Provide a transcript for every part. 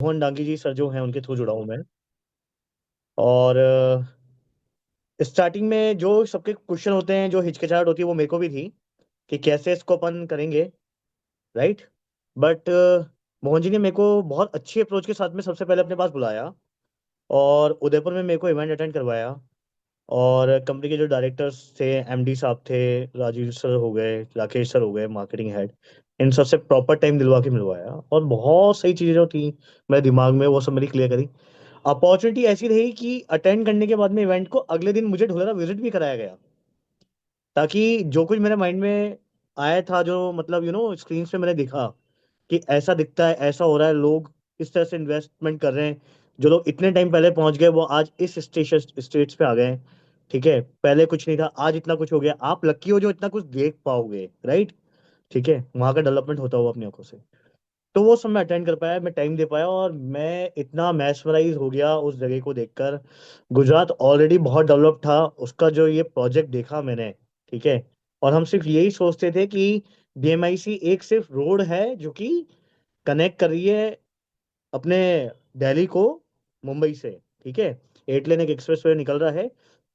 मोहन डांगी जी sir जो हैं उनके थ्रू जुड़ा हूँ मैं। और स्टार्टिंग में जो सबके क्वेश्चन होते हैं, जो हिचकिचाहट होती है, वो मेरे को भी थी कि कैसे इसको अपन करेंगे। राइट। बट मोहन जी ने मेरे को बहुत अच्छी अप्रोच के साथ में सबसे पहले अपने पास बुलाया, और उदयपुर में मेरे को इवेंट अटेंड करवाया। और कंपनी के जो डायरेक्टर्स थे, एमडी साहब थे, राजीव सर हो गए, राकेश सर हो गए, मार्केटिंग हेड, इन सबसे प्रॉपर टाइम दिलवा के मिलवाया, और बहुत सही चीज़ें जो थी मेरे दिमाग में वो सब मेरी क्लियर करी। अपॉर्चुनिटी ऐसी रही कि अटेंड करने के बाद में इवेंट को अगले दिन मुझे ढोलरा विजिट भी कराया गया, ताकि जो कुछ मेरे माइंड में आया था, जो मतलब स्क्रीन पे मैंने देखा कि ऐसा दिखता है, ऐसा हो रहा है, लोग इस तरह से इन्वेस्टमेंट कर रहे हैं, जो लोग इतने टाइम पहले पहुंच गए वो आज इस स्टेट्स पे आ गए हैं। ठीक है, पहले कुछ नहीं था, आज इतना कुछ हो गया, आप लकी हो जो इतना कुछ देख पाओगे। राइट। ठीक है, वहां का डेवलपमेंट होता हुआ अपनी आंखों से। तो वो सब मैं अटेंड कर पाया, मैं टाइम दे पाया, और मैं इतना मैस्मराइज हो गया उस जगह को देखकर। गुजरात ऑलरेडी बहुत डेवलप था, उसका जो ये प्रोजेक्ट देखा मैंने। ठीक है। और हम सिर्फ यही सोचते थे कि डीएमआईसी एक सिर्फ रोड है जो कि कनेक्ट कर रही है अपने दिल्ली को मुंबई से। ठीक है। 8 लेन एक एक्सप्रेस वे निकल रहा है,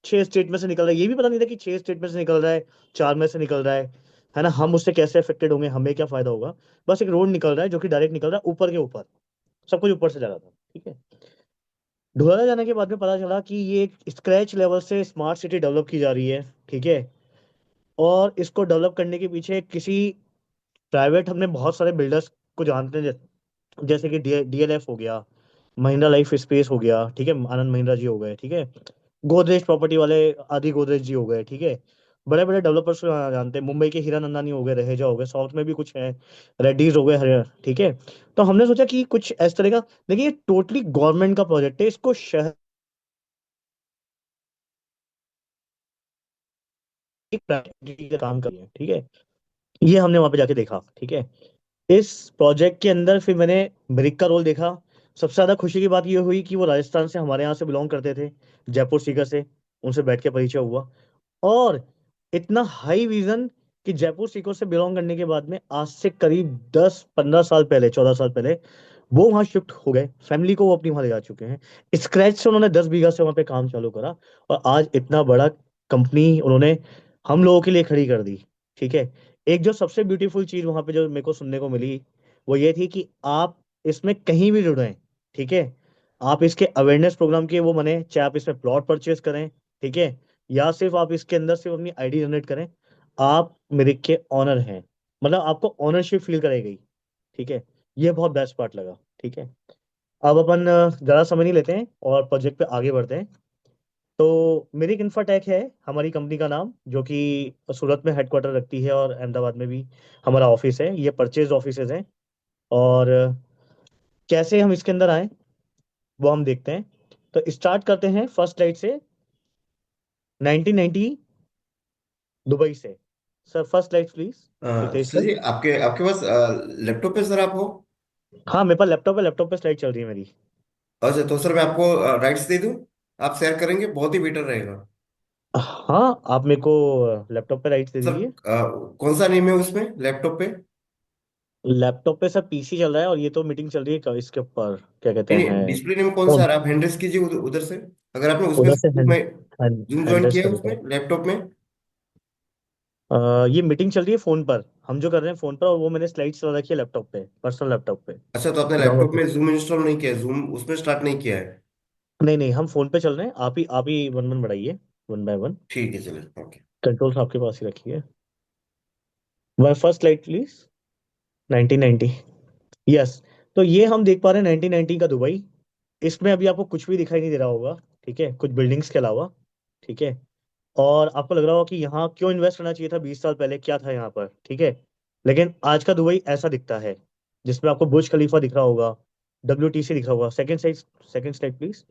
6 स्टेट में से निकल रहा है, ये भी पता नहीं था कि 6 स्टेट में से निकल रहा है, 4 में से निकल रहा है ना। हम उससे कैसे अफेक्टेड होंगे, हमें क्या फायदा होगा। बस एक रोड निकल रहा है जो कि डायरेक्ट निकल रहा है ऊपर के ऊपर, सब कुछ ऊपर से जा रहा था। ठीक है। धुलाला जाने के बाद में पता चला कि ये एक स्क्रैच लेवल से स्मार्ट सिटी डेवलप की जा रही है। ठीक है। और इसको डेवलप करने के पीछे किसी प्राइवेट, हमने बहुत सारे बिल्डर्स को जानते हैं, जैसे कि डीएलएफ हो गया, महिंद्रा लाइफ स्पेस हो गया, ठीक है, आनंद महिंद्रा जी हो गए, ठीक है, गोदरेज प्रॉपर्टी वाले आदि गोदरेज जी हो गए। ठीक है। बड़े बड़े डेवलपर्स को जानते हैं, मुंबई के हीरा नंदानी हो गए, रहेजा हो गए, साउथ में भी कुछ है, रेड्डीज हो गए, हरियाणा। ठीक है। तो हमने सोचा कि कुछ इस तरह का, देखिए, ये टोटली गवर्नमेंट का प्रोजेक्ट है, इसको शहर का काम करिए। ठीक है। ये हमने वहां पे जाके देखा। ठीक है। इस प्रोजेक्ट के अंदर फिर मैंने ब्रिक का रोल देखा। सबसे ज्यादा खुशी की बात ये हुई कि वो राजस्थान से हमारे यहाँ से बिलोंग करते थे, जयपुर सीकर से, उनसे बैठ के परिचय हुआ। और इतना हाई विजन कि जयपुर सीकर से बिलोंग करने के बाद में आज से करीब 10-15 साल पहले, 14 साल पहले, वो वहाँ शिफ्ट हो गए, फैमिली को वो अपनी वहाँ ले जा चुके हैं। स्क्रैच से उन्होंने 10 बीघा से वहाँ पे काम चालू करा, और आज इतना बड़ा कंपनी उन्होंने हम लोगों के लिए खड़ी कर दी। ठीक है। एक जो सबसे ब्यूटीफुल चीज वहां पे जो मेरे को सुनने को मिली, वो ये थी कि आप इसमें कहीं भी जुड़े। ठीक है। आप इसके अवेयरनेस प्रोग्राम के वो बने, चाहे आप इसमें प्लॉट परचेज करें, ठीक है, या सिर्फ आप इसके अंदर सिर्फ अपनी आईडी जनरेट करें, आप मेरे के ऑनर हैं। मतलब आपको ऑनरशिप फील कराई गई। ठीक है। ये बहुत बेस्ट पार्ट लगा। ठीक है। अब अपन ज़्यादा समय नहीं लेते हैं और प्रोजेक्ट पे आगे बढ़ते हैं। तो मेरी इंफ्राटेक है हमारी कंपनी का नाम, जो कि सूरत में हेडक्वार्टर रखती है, और अहमदाबाद में भी हमारा ऑफिस है। ये परचेज ऑफिसेज हैं। और कैसे हम इसके अंदर आए वो हम देखते हैं। तो स्टार्ट करते हैं फर्स्ट लाइट से, 1990, दुबई से। Sir first light please, Ritesh sir ji. जी, आपके आपके पास लैपटॉप पे सर आप हो? हाँ, मेरे पास लैपटॉप है, लैपटॉप पे स्लाइड चल रही है मेरी। अच्छा, तो सर मैं आपको राइट्स दे दूं? आप शेयर करेंगे, बहुत ही बेटर रहेगा। हाँ, आप मेरे को लैपटॉप पे राइट्स दे सर दीजिए। कौन सा नेम है उसमें लैपटॉप पे? लैपटॉप पे सर पीसी चल रहा है, और ये तो मीटिंग चल रही है इसके ऊपर, क्या कहते नहीं नहीं, हैं, डिस्प्ले नेम कौन सा फोन। है? आप हैंड रेस कीजिए उधर उधर से। अगर आपने उसमें उधर से से हैंड में हैंड जूम ज्वाइन हैंड्रेस किया कर है देता हूँ। उसमें लैपटॉप में? ये मीटिंग चल रही है फोन पर, हम जो कर रहे हैं फोन पर, और वो मैंने स्लाइड चला रखी है लैपटॉप पे, पर्सनल लैपटॉप पे। अच्छा, तो आपने लैपटॉप डाउनलोड। में जूम इंस्टॉल नहीं किया है, जूम उसमें स्टार्ट नहीं किया है? नहीं नहीं, हम फोन पे चल रहे हैं, आप ही वन वन बढ़ाइए, वन बाय वन। ठीक है, चलिए, ओके। कंट्रोल्स आपके पास ही रखिए। One first slide please. 1990। Yes. तो ये हम देख पा रहे हैं 1990 का दुबई। इसमें अभी आपको कुछ भी दिखाई नहीं दे रहा होगा, ठीक है, कुछ बिल्डिंग्स के अलावा। ठीक है। और आपको लग रहा होगा कि यहाँ क्यों इन्वेस्ट करना चाहिए था, 20 साल पहले क्या था यहाँ पर। ठीक है। लेकिन आज का दुबई ऐसा दिखता है, जिसमें आपको बुर्ज खलीफा दिख रहा होगा, WTC दिख रहा होगा। Second side, second slide please.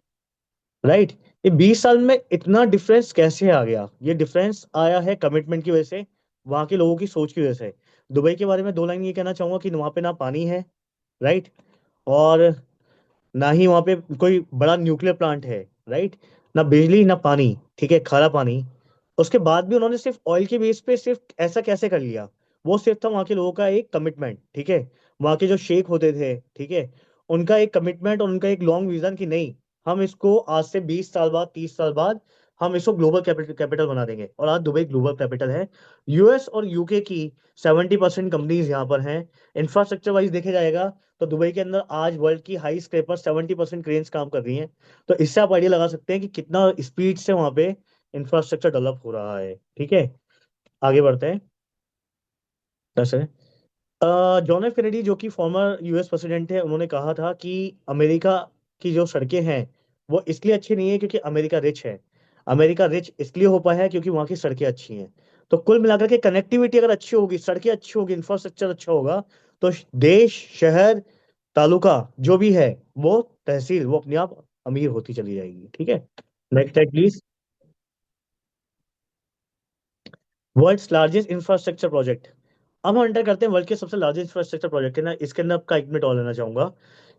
Right. ये 20 साल में इतना डिफरेंस कैसे आ गया? ये डिफरेंस आया है कमिटमेंट की वजह से, वहाँ के लोगों की सोच की वजह से। दुबई के बारे में 2 लाइन ये कहना चाहूंगा कि वहाँ पे ना पानी है, राइट, और ना ही वहाँ पे कोई बड़ा न्यूक्लियर प्लांट है, राइट, ना बिजली ना पानी, ठीक है, खारा पानी। उसके बाद भी उन्होंने सिर्फ ऑयल के बेस पे सिर्फ ऐसा कैसे कर लिया? वो सिर्फ था वहाँ के लोगों का एक कमिटमेंट। ठीक है। वहाँ के जो शेख होते थे, ठीक है, उनका एक कमिटमेंट और उनका एक लॉन्ग विजन कि नहीं, हम इसको आज से 20 साल बाद, 30 साल बाद हम इसको ग्लोबल कैपिटल कैपिटल बना देंगे। और आज दुबई ग्लोबल कैपिटल है। यूएस और यूके की 70% कंपनीज यहाँ पर हैं। इंफ्रास्ट्रक्चर वाइज देखे जाएगा तो दुबई के अंदर आज वर्ल्ड की हाई स्क्रेपर 70% क्रेन्स काम कर रही हैं। तो इससे आप आइडिया लगा सकते हैं कि कितना स्पीड से वहाँ पे इंफ्रास्ट्रक्चर डेवलप हो रहा है। ठीक है, आगे बढ़ते हैं। कैसे जॉन एफ कैनेडी जो कि फॉर्मर यूएस प्रेसिडेंट है, उन्होंने कहा था कि अमेरिका की जो सड़कें हैं वो इसलिए अच्छी नहीं है क्योंकि अमेरिका रिच है। अमेरिका रिच इसलिए हो पाया है क्योंकि वहाँ की सड़कें अच्छी हैं। तो कुल मिलाकर के कनेक्टिविटी अगर अच्छी होगी, सड़कें अच्छी होगी, इंफ्रास्ट्रक्चर अच्छा होगा, तो देश, शहर, तालुका जो भी है, वो तहसील, वो अपने आप अमीर होती चली जाएगी। ठीक है, next slide please. World's largest infrastructure project. अब हम एंटर करते हैं वर्ल्ड के सबसे लार्जेस्ट इंफ्रास्ट्रक्चर प्रोजेक्ट है ना, इसके अंदर आपका 1 मिनट और लेना चाहूंगा।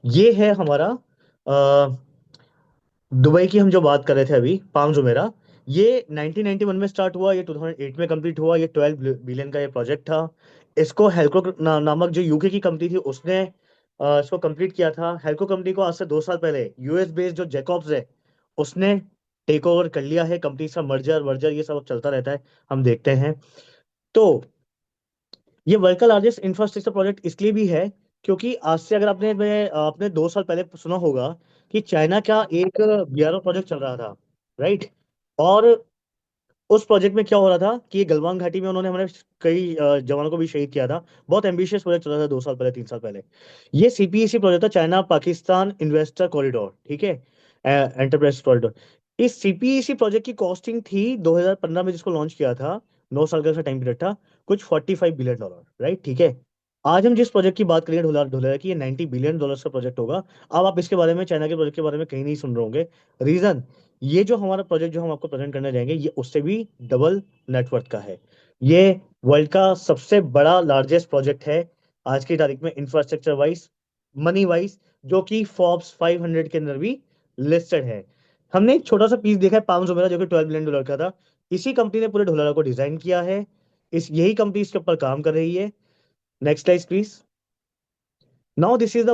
ये है हमारा दुबई की। हम जो बात कर रहे थे अभी, पाम जुमेरा, ये 1991 में स्टार्ट हुआ, ये 2008 में कंप्लीट हुआ। ये 12 बिलियन का ये प्रोजेक्ट था। इसको हेल्को नामक जो यूके की कंपनी थी उसने इसको कंप्लीट किया था। हेल्को कंपनी को आज से 2 साल पहले यूएस बेस्ड जो जैकॉब्स है उसने टेक ओवर कर लिया है। कंपनी का मर्जर वर्जर ये सब अब चलता रहता है, हम देखते हैं। तो ये वर्ल्ड का लार्जेस्ट इंफ्रास्ट्रक्चर प्रोजेक्ट इसलिए भी है क्योंकि आज से, अगर आपने 2 साल पहले सुना होगा कि चाइना का एक बीआरओ प्रोजेक्ट चल रहा था, राइट। और उस प्रोजेक्ट में क्या हो रहा था कि ये गलवान घाटी में उन्होंने हमारे कई जवानों को भी शहीद किया था। बहुत एम्बिशियस प्रोजेक्ट चल रहा था 2 साल पहले, 3 साल पहले। ये सीपीईसी प्रोजेक्ट था, चाइना पाकिस्तान इन्वेस्टर कॉरिडोर। ठीक है, एंटरप्राइज कॉरिडोर। इस सीपीईसी प्रोजेक्ट की कॉस्टिंग थी 2015 में जिसको लॉन्च किया था, 9 साल का टाइम पीरियड था, कुछ $45 बिलियन, राइट। ठीक है, आज हम जिस प्रोजेक्ट की बात करेंगे ढोला ढोला की, ये $90 बिलियन का प्रोजेक्ट होगा। अब आप इसके बारे में, चाइना के प्रोजेक्ट के बारे में कहीं नहीं सुन रहे होंगे। रीजन, ये जो हमारा प्रोजेक्ट जो हम आपको प्रेजेंट करने जाएंगे, ये उससे भी डबल नेटवर्थ का है। ये वर्ल्ड का सबसे बड़ा लार्जेस्ट प्रोजेक्ट है आज की तारीख में, इंफ्रास्ट्रक्चर वाइज, मनी वाइज, जो कि फोर्ब्स 500 के अंदर भी लिस्टेड है। हमने एक छोटा सा पीस देखा है पाम जुमेरा, जो कि $12 बिलियन का था। इसी कंपनी ने पूरे ढोलारा को डिजाइन किया है। इस यही कंपनी इसके ऊपर काम कर रही है। Next slide please. Now this is the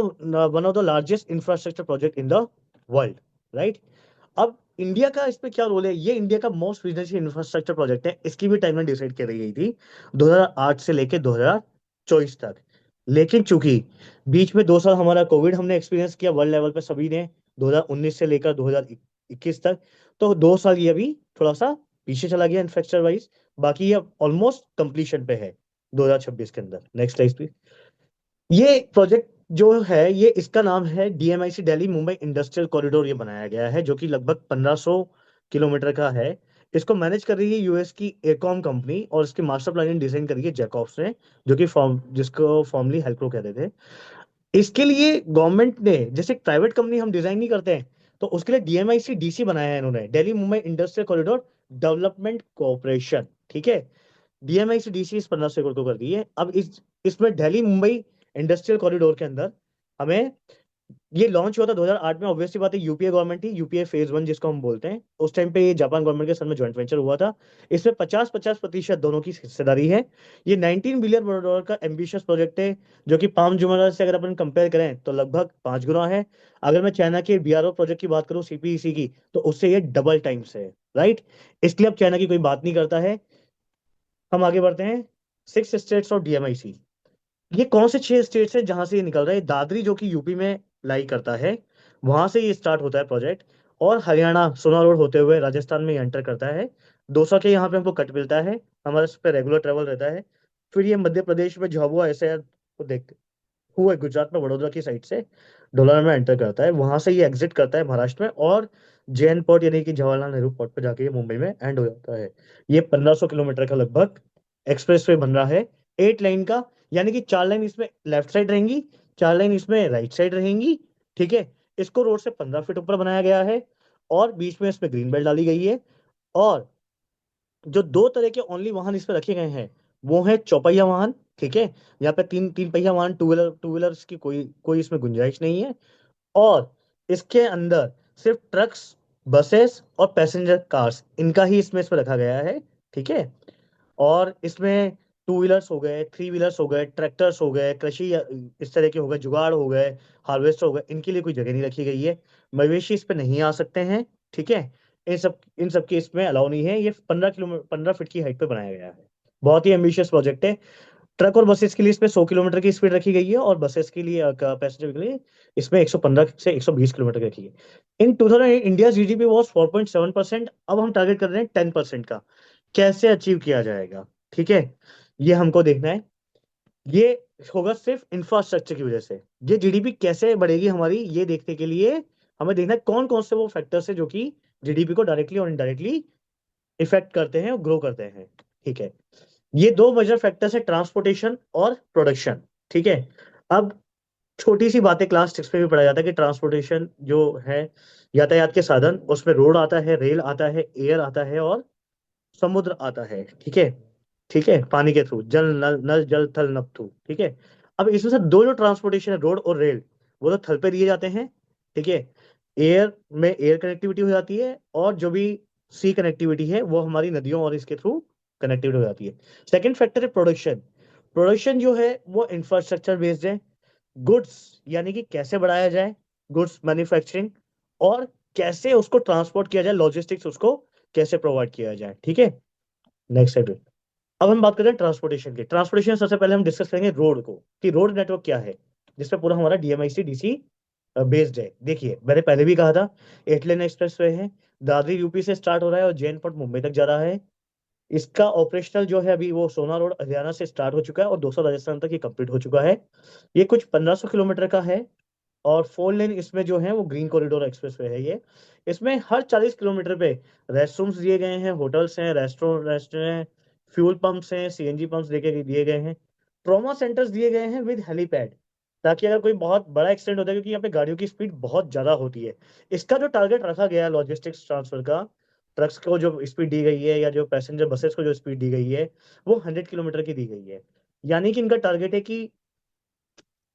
one of the largest infrastructure project in the world, right. अब इंडिया का इसमें क्या रोल है? ये इंडिया का मोस्ट विजिटेड इंफ्रास्ट्रक्चर प्रोजेक्ट है। इसकी भी टाइमलाइन डिसाइड कर रही गई थी 2008 से लेके 2024 तक। लेकिन चूंकि बीच में 2 साल हमारा कोविड हमने एक्सपीरियंस किया वर्ल्ड लेवल पे सभी ने, 2019 से लेकर 2021 तक, तो 2 साल ये अभी थोड़ा सा पीछे चला गया इंफ्रास्ट्रक्चर वाइज। बाकी ये ऑलमोस्ट कंप्लीशन पे है 2026 के अंदर। Next slide. ये प्रोजेक्ट जो है, ये इसका नाम है DMIC, Delhi Mumbai industrial corridor. ये बनाया गया है जो कि लगभग 1500 किलोमीटर का है। इसको मैनेज कर रही है यूएस की एकॉम कंपनी, और इसकी मास्टर प्लानिंग डिजाइन करी है जैकॉब्स ने, जो कि जिसको फॉर्मली हेल्प्रो कहते थे। इसके लिए गवर्नमेंट ने, जैसे प्राइवेट कंपनी हम डिजाइन नहीं करते हैं, तो उसके लिए डीएमआईसी डीसी बनाया है इन्होंने, Delhi Mumbai industrial corridor development corporation. ठीक है, डीएमआई से डीसी इस 1500 एकड़ को कर दी है। अब इसमें दिल्ली मुंबई इंडस्ट्रियल कॉरिडोर के अंदर हमें, ये लॉन्च हुआ था 2008 में। ऑब्वियसली बात है, यूपीए गवर्नमेंट थी, यूपीए फेज 1 जिसको हम बोलते हैं। उस टाइम पे ये जापान गवर्नमेंट के साथ में ज्वाइंट वेंचर हुआ था। इसमें 50-50% दोनों की हिस्सेदारी है। ये $19 बिलियन का एम्बिशियस प्रोजेक्ट है, जो कि पाम जुमेरात से अगर अपन कंपेयर करें तो लगभग 5 गुना है। अगर मैं चाइना के बीआरओ प्रोजेक्ट की बात करूं, सीपीईसी की, तो उससे ये डबल टाइम्स है, राइट। इसलिए अब चाइना की कोई बात नहीं करता है। हम आगे बढ़ते हैं। 6 स्टेट्स और डीएमआईसी। ये कौन से 6 स्टेट्स हैं जहां से ये निकल रहा है? दादरी जो कि यूपी में लाई करता है, वहां से ये स्टार्ट होता है प्रोजेक्ट। और हरियाणा सोना रोड होते हुए राजस्थान में ये एंटर करता है। 200 के यहाँ पे हमको कट मिलता है, हमारा इस पे रेगुलर ट्रेवल रहता है। फिर ये मध्य प्रदेश में झाबुआ ऐसे को देखते हुए गुजरात में वडोदरा की साइड से ढोलाना में एंटर करता है। वहां से ये एग्जिट करता है महाराष्ट्र में, और जैन पोर्ट यानी कि जवाहरलाल नेहरू पोर्ट पे जाके ये मुंबई में एंड हो जाता है। ये 1500 किलोमीटर का लगभग एक्सप्रेस वे बन रहा है, 8 लाइन का। यानी कि 4 लाइन इसमें लेफ्ट साइड रहेंगी, 4 लाइन इसमें राइट साइड रहेंगी। ठीक है, इसको रोड से 15 फीट ऊपर बनाया गया है, और बीच में इसमें ग्रीन बेल्ट डाली गई है। और जो दो तरह के ओनली वाहन इसमें रखे गए हैं, वो है चौपहिया वाहन। ठीक है, यहाँ पे तीन तीन पहिया वाहन, टू व्हीलर्स की कोई कोई इसमें गुंजाइश नहीं है। और इसके अंदर सिर्फ ट्रक्स, बसेस और पैसेंजर कार्स, इनका ही इसमें रखा गया है। ठीक है, और इसमें टू व्हीलर्स हो गए, थ्री व्हीलर्स हो गए, ट्रैक्टर्स हो गए, कृषि इस तरह के हो गए, जुगाड़ हो गए, हार्वेस्टर हो गए, इनके लिए कोई जगह नहीं रखी गई है। मवेशी इस पे नहीं आ सकते हैं। ठीक है। इन सब की इसमें अलाउ नहीं है। ये 15 किलोमीटर 15 फीट की हाइट पे बनाया गया है। बहुत ही एम्बिशियस प्रोजेक्ट है। ट्रक और बसेस के लिए इसमें 100 किलोमीटर की स्पीड रखी गई है, और बसेस के लिए पैसेंजर के लिए इसमें 115 से 120 किलोमीटर की रखी है। इन 2008 इंडिया जीडीपी वॉज 4.7%। अब हम टारगेट कर रहे हैं 10% का। कैसे अचीव किया जाएगा? ठीक है, ये हमको देखना है। ये होगा सिर्फ इंफ्रास्ट्रक्चर की वजह से। ये जीडीपी कैसे बढ़ेगी हमारी, ये देखने के लिए हमें देखना है कौन कौन से वो फैक्टर्स है जो कि जीडीपी को डायरेक्टली और इनडायरेक्टली इफेक्ट करते हैं और ग्रो करते हैं। ठीक है। ये दो मेजर फैक्टर्स है, ट्रांसपोर्टेशन और प्रोडक्शन। ठीक है। अब छोटी सी बातें क्लास 6 में भी पढ़ा जाता है कि ट्रांसपोर्टेशन जो है, यातायात के साधन, उसमें रोड आता है, रेल आता है, एयर आता है, और समुद्र आता है। ठीक है। ठीक है, पानी के थ्रू, जल नल नल जल थल नभ थू। ठीक है। अब इसमें से दो जो ट्रांसपोर्टेशन है, रोड और रेल, वो तो थल पे दिए जाते हैं। ठीक है। एयर में एयर कनेक्टिविटी हो जाती है, और जो भी सी कनेक्टिविटी है वो हमारी नदियों और इसके थ्रू कनेक्टिविटी हो जाती है। सेकंड फैक्टर है प्रोडक्शन। प्रोडक्शन जो है वो इंफ्रास्ट्रक्चर बेस्ड है। गुड्स यानी कि कैसे बढ़ाया जाए, गुड्स मैन्युफैक्चरिंग, और कैसे उसको ट्रांसपोर्ट किया जाए, लॉजिस्टिक्स उसको कैसे प्रोवाइड किया जाए। ठीक है। Next side. अब हम बात करें ट्रांसपोर्टेशन की। ट्रांसपोर्टेशन सबसे पहले हम डिस्कस करेंगे रोड को, कि रोड नेटवर्क क्या है, जिसपे पूरा हमारा डीएमआईसी डीसी बेस्ड है। देखिए, मैंने पहले भी कहा था, 8 लेन एक्सप्रेस वे है, दादरी यूपी से स्टार्ट हो रहा है और जैनपुर मुंबई तक जा रहा है। इसका ऑपरेशनल जो है अभी, वो सोना रोड हरियाणा से स्टार्ट हो चुका है और 200 राजस्थान तक ये कंप्लीट हो चुका है। ये कुछ 1500 किलोमीटर का है। और 4 लेन इसमें जो है वो ग्रीन कॉरिडोर एक्सप्रेस वे है ये। इसमें हर 40 किलोमीटर पे रेस्ट रूम्स दिए गए हैं, होटल्स हैं, रेस्टोरेंट, फ्यूल पंप्स हैं, सीएनजी पंप्स देके दिए गए हैं। ट्रॉमा सेंटर्स दिए गए हैं विद हेलीपैड, ताकि अगर कोई बहुत बड़ा एक्सीडेंट होता है, क्योंकि यहाँ पे गाड़ियों की स्पीड बहुत ज्यादा होती है। इसका जो टारगेट रखा गया है लॉजिस्टिक्स ट्रांसफर का, ट्रक्स को जो स्पीड दी गई है या जो पैसेंजर बसेस को जो स्पीड दी गई है, वो 100 किलोमीटर की दी गई है। यानी कि इनका टारगेट है कि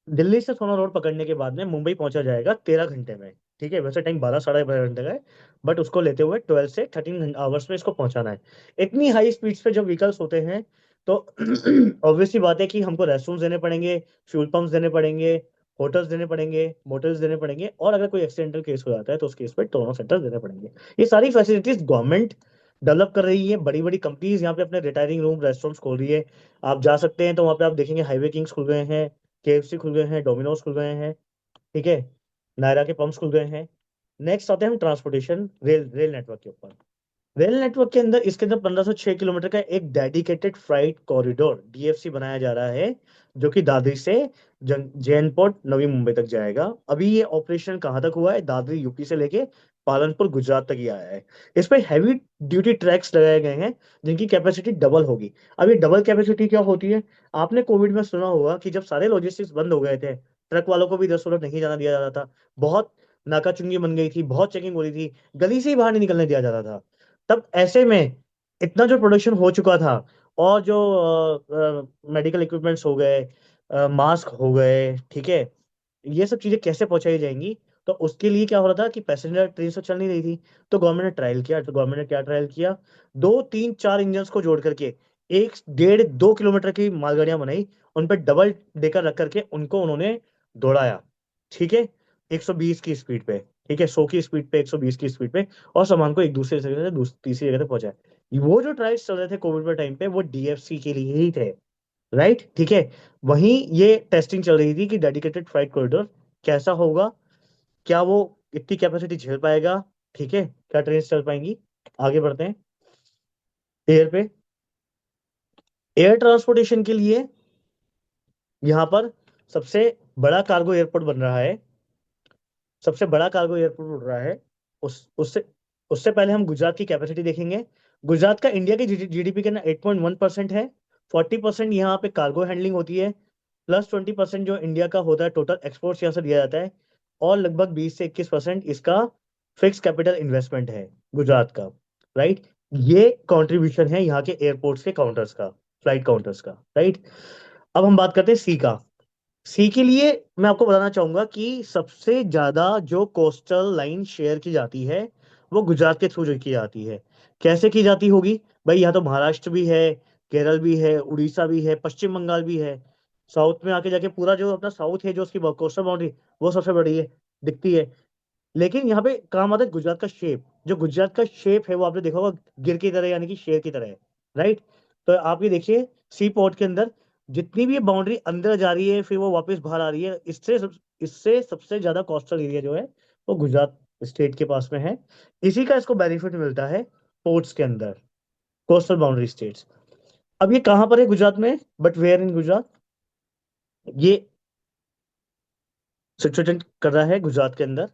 दिल्ली से सोना रोड पकड़ने के बाद में मुंबई पहुंचा जाएगा 13 घंटे में। ठीक है, वैसे टाइम 12 साढ़े 12 घंटे का है, बट उसको लेते हुए 12 से 13 आवर्स में इसको पहुंचाना है। इतनी हाई स्पीड्स पे जब व्हीकल्स होते हैं, तो ऑब्वियसली बात है कि हमको रेस्टरूम्स देने पड़ेंगे, फ्यूल पंप्स देने पड़ेंगे, होटल्स देने पड़ेंगे, मोटल्स देने पड़ेंगे, और अगर कोई एक्सीडेंटल केस हो जाता है तो उस केस पे ट्रॉमा सेंटर देने पड़ेंगे। ये सारी फैसिलिटीज गवर्नमेंट डेवलप कर रही है। बड़ी बड़ी कंपनीज यहाँ पे अपने रिटायरिंग रूम रेस्टोरेंट्स खोल रही है। आप जा सकते हैं तो वहाँ पे आप देखेंगे हाईवे किंग्स खुल गए हैं, केएफसी खुल गए हैं, डोमिनोज खुल गए हैं। ठीक है। नायरा के पंप्स खुल गए हैं। नेक्स्ट आते हैं हम ट्रांसपोर्टेशन रेल रेल नेटवर्क के ऊपर। रेल नेटवर्क के अंदर, इसके अंदर 1506 किलोमीटर का एक डेडिकेटेड फ्राइट कॉरिडोर डीएफसी बनाया जा रहा है, जो कि दादरी से जैनपोर्ट नवी मुंबई तक जाएगा। अभी ये ऑपरेशन कहाँ तक हुआ है? दादरी यूपी से लेके पालनपुर गुजरात तक ही आया है। इस पे हैवी ड्यूटी ट्रैक्स लगाए गए हैं, जिनकी कैपेसिटी डबल होगी। अब ये डबल कैपेसिटी क्या होती है? आपने कोविड में सुना होगा कि जब सारे लॉजिस्टिक्स बंद हो गए थे, ट्रक वालों को भी 10 मिनट नहीं जाना दिया जाता था, बहुत नाकाचुंगी बन गई थी, बहुत चेकिंग हो रही थी, गली से ही बाहर नहीं निकलने दिया जाता था। तब ऐसे में इतना जो प्रोडक्शन हो चुका था, और जो मेडिकल इक्विपमेंट्स हो गए, मास्क हो गए, ठीक है, ये सब चीजें कैसे पहुंचाई जाएंगी? तो उसके लिए क्या हो रहा था कि पैसेंजर ट्रेन से चल नहीं रही थी। तो गवर्नमेंट ने ट्रायल किया। तो गवर्नमेंट ने क्या ट्रायल किया? 2 3 4 इंजन को जोड़ करके 1 1.5 2 किलोमीटर की मालगाड़ियां बनाई, उन पर डबल डेकर रख करके उनको उन्होंने दौड़ाया। ठीक है। 120 की स्पीड पे, ठीक है, 100 की स्पीड पे, 120 की स्पीड पे, और सामान को एक दूसरे जगह से तीसरी जगह तक पहुंचाया। वो जो ट्रायल्स चल रहे थे कोविड के टाइम पे, वो डीएफसी के लिए ही थे। राइट। ठीक है। वहीं ये टेस्टिंग चल रही थी कि डेडिकेटेड फ्लाइट कॉरिडोर कैसा होगा, क्या वो इतनी कैपेसिटी झेल पाएगा। ठीक है, क्या ट्रेन चल पाएंगी। आगे बढ़ते हैं। एयर पे, एयर ट्रांसपोर्टेशन के लिए यहाँ पर सबसे बड़ा कार्गो एयरपोर्ट बन रहा है। सबसे बड़ा कार्गो एयरपोर्ट उड़ रहा है। उससे उससे पहले हम गुजरात की कैपेसिटी देखेंगे। गुजरात का इंडिया के जीडीपी के ना 8.1% है। 40% यहाँ पे कार्गो हैंडलिंग होती है, प्लस 20% जो इंडिया का होता है टोटल एक्सपोर्ट्स यहाँ से दिया जाता है, और लगभग 20 से 21% इसका फिक्स कैपिटल इन्वेस्टमेंट है गुजरात का। राइट। ये कंट्रीब्यूशन है यहाँ के एयरपोर्ट्स के काउंटर्स का, फ्लाइट काउंटर्स का। राइट। अब हम बात करते हैं सी का। सी के लिए मैं आपको बताना चाहूंगा कि सबसे ज्यादा जो कोस्टल लाइन शेयर की जाती है, वो गुजरात के थ्रू जो की जाती है। कैसे की जाती होगी भाई? यहाँ तो महाराष्ट्र भी है, केरल भी है, उड़ीसा भी है, पश्चिम बंगाल भी है। साउथ में आके जाके पूरा जो अपना साउथ है, जो उसकी कोस्टल बाउंड्री, वो सबसे बड़ी है, दिखती है। लेकिन यहाँ पे काम आता है गुजरात का शेप। जो गुजरात का शेप है वो आपने देखा होगा, गिर की तरह, यानी कि शेर की तरह है, राइट। तो आप ये देखिए, सी पोर्ट के अंदर जितनी भी बाउंड्री अंदर जा रही है फिर वो वापस बाहर आ रही है, इससे सबसे ज्यादा कोस्टल एरिया जो है वो गुजरात स्टेट के पास में है। इसी का इसको बेनिफिट मिलता है पोर्ट्स के अंदर, कोस्टल बाउंड्री स्टेट्स। अब ये कहाँ पर है गुजरात में, बट वेयर इन गुजरात, ये सिचुएशन कर रहा है गुजरात के अंदर।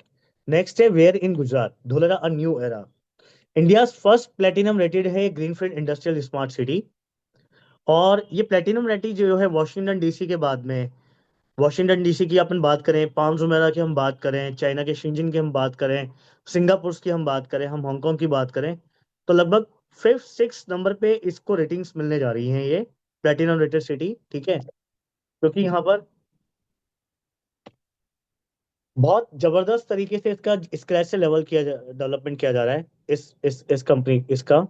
नेक्स्ट है where in Gujarat, Dholera a new era. India first platinum rated है ग्रीनफील्ड इंडस्ट्रियल स्मार्ट सिटी। और ये प्लेटिनम रेटिंग जो है वॉशिंगटन डीसी के बाद में है। वॉशिंगटन डीसी की अपन बात करें, पाम जुमेरा की हम बात करें, चाइना के शिंजिन की हम बात करें, सिंगापुर की हम बात करें, हम हांगकांग की बात करें, तो लगभग फिफ्थ सिक्स नंबर पे इसको रेटिंग्स मिलने जा रही हैं ये प्लेटिनम रेटेड सिटी, ठीक है। क्योंकि यहाँ पर बहुत जबरदस्त तरीके से इसका स्क्रैच से लेवल डेवलपमेंट किया जा रहा है इस कंपनी इसका।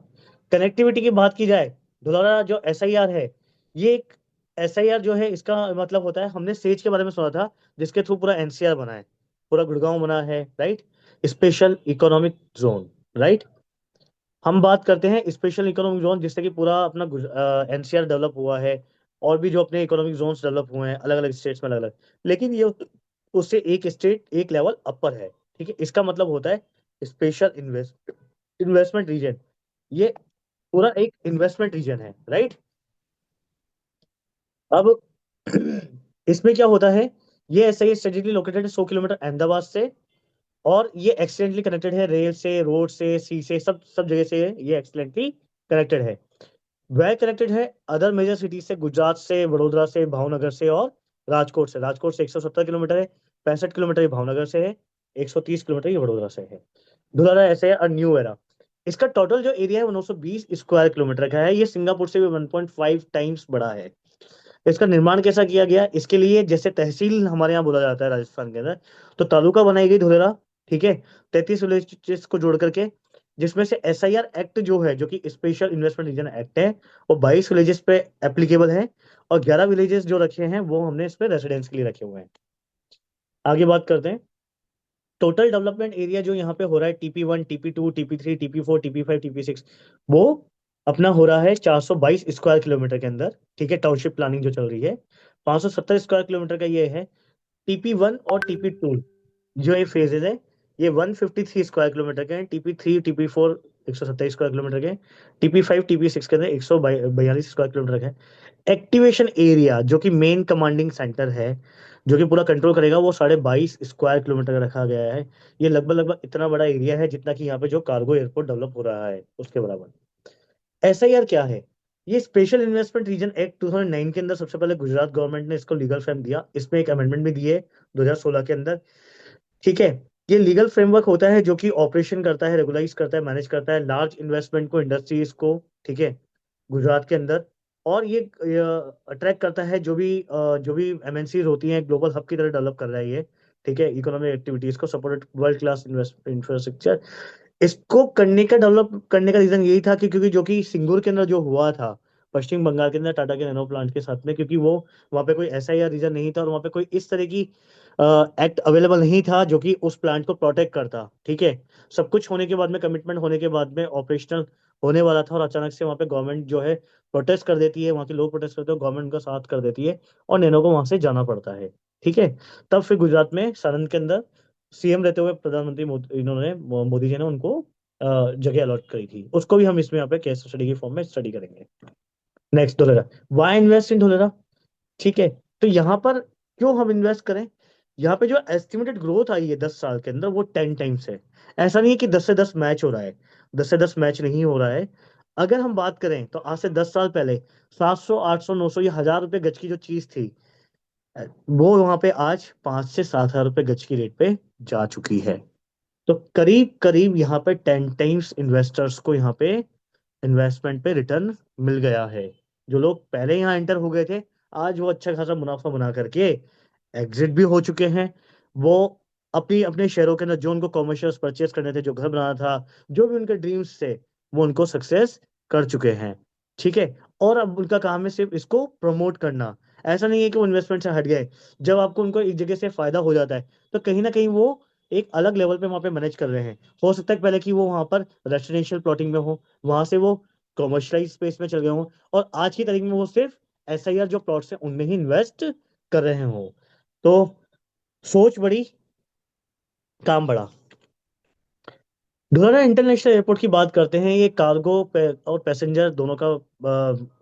कनेक्टिविटी की बात की जाए, धुलारा जो एस आई आर है, ये एक एस आई आर जो है इसका मतलब होता है, हमने सेज के बारे में सुना था, जिसके थ्रू पूरा एनसीआर बना है, पूरा गुड़गांव बना है, right. Special economic zone, right. हम बात करते हैं स्पेशल इकोनॉमिक जोन, जिससे कि पूरा अपना एनसीआर डेवलप हुआ है। और भी जो अपने इकोनॉमिक जोन्स डेवलप हुए हैं अलग अलग स्टेट्स में, अलग अलग। लेकिन ये उससे एक स्टेट एक लेवल अपर है, ठीक है। इसका मतलब होता है स्पेशल इन्वेस्टमेंट रीजन। ये पूरा एक इन्वेस्टमेंट रीजन है, राइट। अब इसमें क्या होता है, ये ऐसे ही स्ट्रेटेजिकली लोकेटेड है 100 किलोमीटर अहमदाबाद से। और ये एक्सीलेंटली कनेक्टेड है रेल से, रोड से, सी से, सब सब जगह से ये एक्सीलेंटली कनेक्टेड है। वेल कनेक्टेड है अदर मेजर सिटीज से, गुजरात से, वडोदरा से, भावनगर से, और राजकोट से 170 किलोमीटर है। 65 किलोमीटर ये भावनगर से है, 130 किलोमीटर ये वडोदरा से है। धुलारा ऐसे है न्यू एरा। इसका टोटल जो एरिया है वो 920 स्क्वायर किलोमीटर का है। ये सिंगापुर से भी 1.5 टाइम्स बड़ा है। इसका निर्माण कैसा किया गया, इसके लिए जैसे तहसील हमारे यहाँ बोला जाता है राजस्थान के अंदर, तो तालुका बनाई गई धुलेरा, ठीक है। 33 विलेजेस को जोड़ करके, जिसमें से एस आई आर एक्ट जो है, जो कि स्पेशल इन्वेस्टमेंट रीजन एक्ट है, वो 22 विलेजेस पे एप्लीकेबल है। और 11 विलेजेस जो रखे हैं वो हमने इस पे रेसिडेंस के लिए रखे हुए हैं। आगे बात करते हैं। टोटल डेवलपमेंट एरिया जो यहाँ पे हो रहा है, TP1, TP2, TP3, TP4, TP5, TP6, वो अपना हो रहा है 422 स्क्वायर किलोमीटर के अंदर, ठीक है। टाउनशिप प्लानिंग जो चल रही है, 570 स्क्वायर किलोमीटर का ये है। TP1 और TP2 जो ये फेजेज है, ये 153 स्क्वायर किलोमीटर के हैं। TP3, TP4 127 स्क्वायर किलोमीटर के हैं। TP5, TP6 के अंदर 142 स्क्वायर किलोमीटर के हैं। एक्टिवेशन एरिया जो कि मेन कमांडिंग सेंटर है, जो कि पूरा कंट्रोल करेगा, वो 22.5 स्क्वायर किलोमीटर का रखा गया है। ये लगभग लगभग इतना बड़ा एरिया है जितना कि यहाँ पे जो कार्गो एयरपोर्ट डेवलप हो रहा है उसके बराबर। SIR क्या है, ये स्पेशल इन्वेस्टमेंट रीजन एक्ट 2009 के अंदर सबसे पहले गुजरात गवर्नमेंट ने इसको लीगल फ्रेम दिया। इसमें एक अमेंडमेंट भी दी है 2016 के अंदर, ठीक है। ये लीगल फ्रेमवर्क होता है जो कि ऑपरेशन करता है, रेगुलाइज करता है, मैनेज करता है लार्ज इन्वेस्टमेंट को, इंडस्ट्रीज को, ठीक है, गुजरात के अंदर। और ये अट्रैक्ट करता है जो भी MNCs होती हैं, ग्लोबल हब की तरह डेवलप कर रहा है ये, ठीक है। इकोनॉमिक एक्टिविटीज को सपोर्ट, वर्ल्ड क्लास इंफ्रास्ट्रक्चर इसको करने का, डेवलप करने का रीजन यही था कि क्योंकि जो कि सिंगूर के अंदर जो हुआ था, पश्चिम बंगाल के अंदर टाटा के नैनो प्लांट के साथ में, क्योंकि वो वहाँ पे कोई ऐसा या रीजन नहीं था, और वहाँ पे कोई इस तरह की एक्ट अवेलेबल नहीं था जो कि उस प्लांट को प्रोटेक्ट करता, ठीक है। सब कुछ होने के बाद में, कमिटमेंट होने के बाद में ऑपरेशनल होने वाला था, और अचानक से वहाँ पे गवर्नमेंट जो है प्रोटेस्ट कर देती है, वहाँ के लोग प्रोटेस्ट करते हैं, गवर्नमेंट उनका साथ कर देती है, और नैनो को वहां से जाना पड़ता है, ठीक है। तब फिर गुजरात में सानंद के अंदर सीएम रहते हुए प्रधानमंत्री इन्होंने मोदी जी ने उनको जगह अलॉट करी थी। उसको भी हम इसमें यहाँ पे केस स्टडी के फॉर्म में स्टडी करेंगे। Next, Dholera. Why invest in Dholera, ठीक है। तो यहाँ पर क्यों हम इन्वेस्ट करें, यहाँ पे जो एस्टिमेटेड ग्रोथ आई है 10 साल के अंदर वो 10 टाइम्स है। ऐसा नहीं है कि 10 से 10 मैच हो रहा है, 10 से 10 मैच नहीं हो रहा है। अगर हम बात करें तो आज से 10 साल पहले 700, 800, 900 या 1000 रुपए गज की जो चीज थी, वो वहां पे आज 5 से 7 हजार रुपए गज की रेट पे जा चुकी है। तो करीब करीब यहाँ पे 10 टाइम्स इन्वेस्टर्स को यहाँ पे इन्वेस्टमेंट पे रिटर्न मिल गया है। जो लोग पहले यहाँ एंटर हो गए थे, आज वो अच्छा खासा मुनाफा बना करके एग्जिट भी हो चुके हैं। वो अपनी अपने शेयरों के अंदर जो उनको कॉमर्शियल्स परचेस करने थे, जो घर बनाना था, जो भी उनके ड्रीम्स थे, वो उनको सक्सेस कर चुके हैं, ठीक है। और अब उनका काम है सिर्फ इसको प्रमोट करना। ऐसा नहीं है कि वो इन्वेस्टमेंट से हट गए। जब आपको उनको एक जगह से फायदा हो जाता है तो कहीं ना कहीं वो एक अलग लेवल पे वहां पे मैनेज कर रहे हैं। हो सकता है पहले कि वो वहां पर रेसिडेंशियल प्लॉटिंग में हो, वहां से वो कमर्शियलाइज स्पेस में चल गए हों, और आज की तारीख में वो सिर्फ एसआईआर जो प्लॉट्स हैं उनमें ही इन्वेस्ट कर रहे हों। तो सोच बड़ी, काम बड़ा। धुलाना इंटरनेशनल एयरपोर्ट की बात करते हैं। ये और पैसेंजर दोनों का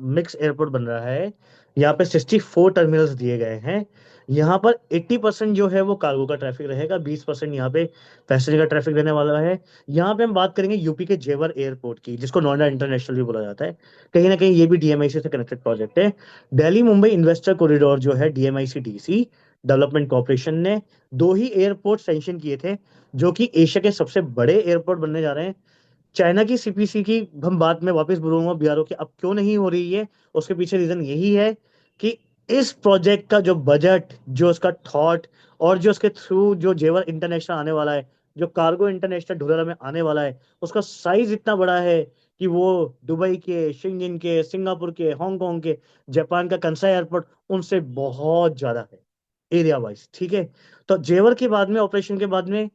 मिक्स एयरपोर्ट बन रहा है। यहाँ पे 64 टर्मिनल्स दिए गए हैं। यहाँ पर 80% जो है वो कार्गो का ट्रैफिक रहेगा, 20% यहाँ पे पैसेंजर का ट्रैफिक रहने वाला है। यहाँ पे हम बात करेंगे यूपी के जेवर एयरपोर्ट की, जिसको नोएडा इंटरनेशनल भी बोला जाता है। कहीं ना कहीं ये भी डीएमआईसी से कनेक्टेड प्रोजेक्ट है। दिल्ली मुंबई इन्वेस्टर कॉरिडोर जो है डीएमआईसी डीसी डेवलपमेंट कॉर्पोरेशन ने दो ही एयरपोर्ट सैंक्शन किए थे, जो कि एशिया के सबसे बड़े एयरपोर्ट बनने जा रहे हैं। चाइना की सीपीसी की हम बात में वापस बोलूंगा, बीआरओ की अब क्यों नहीं हो रही है, उसके पीछे रीजन यही है कि इस प्रोजेक्ट का जो बजट, जो उसका थॉट, और जो उसके थ्रू जो जेवर इंटरनेशनल आने वाला है, जो कार्गो इंटरनेशनल धुलारा में आने वाला है, उसका साइज इतना बड़ा है कि वो दुबई के, शेंजन के, सिंगापुर के, हांगकांग के, जापान का कंसाई एयरपोर्ट, उनसे बहुत ज्यादा है एरिया वाइज। ठीक है। तो जेवर के बाद में, ऑपरेशन के बाद में,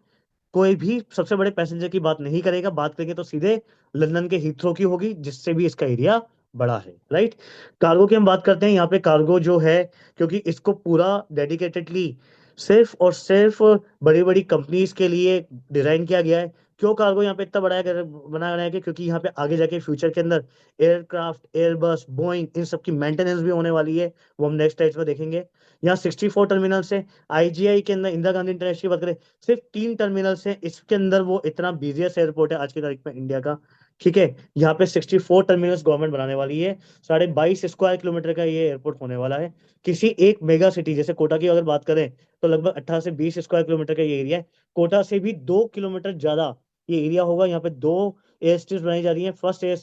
कोई भी सबसे बड़े पैसेंजर की बात नहीं करेगा। बात करेंगे तो सीधे लंदन के हीथ्रो की होगी, जिससे भी इसका एरिया बड़ा है, राइट। कार्गो की हम बात करते हैं। यहाँ पे कार्गो जो है, क्योंकि इसको पूरा डेडिकेटेडली सिर्फ और सिर्फ बड़ी बड़ी कंपनीज के लिए डिजाइन किया गया है। क्यों कार्गो यहाँ पे इतना बनाया गया है क्योंकि यहाँ पे आगे जाके फ्यूचर के अंदर एयरक्राफ्ट, एयरबस, बोइंग, इन सब की मेंटेनेंस भी होने वाली है। वो हम नेक्स्ट स्लाइड में देखेंगे। यहाँ 64 टर्मिनल से आईजीआई के अंदर, इंदिरा गांधी इंटरनेशनल की बात करें, सिर्फ 3 टर्मिनल्स हैं। इसके अंदर वो इतना बिजिएस्ट एयरपोर्ट है आज की तारीख में इंडिया का। ठीक है। यहाँ पे 64 टर्मिनल्स गवर्नमेंट बनाने वाली है। 22.5 स्क्वायर किलोमीटर का ये एयरपोर्ट होने वाला है। किसी एक मेगा सिटी जैसे कोटा की अगर बात करें तो लगभग 18 से 20 स्क्वायर किलोमीटर का ये एरिया है। कोटा से भी 2 किलोमीटर ज्यादा ये एरिया होगा। यहाँ पे दो एयर स्ट्रिप्स बनाई जा रही है। फर्स्ट एयर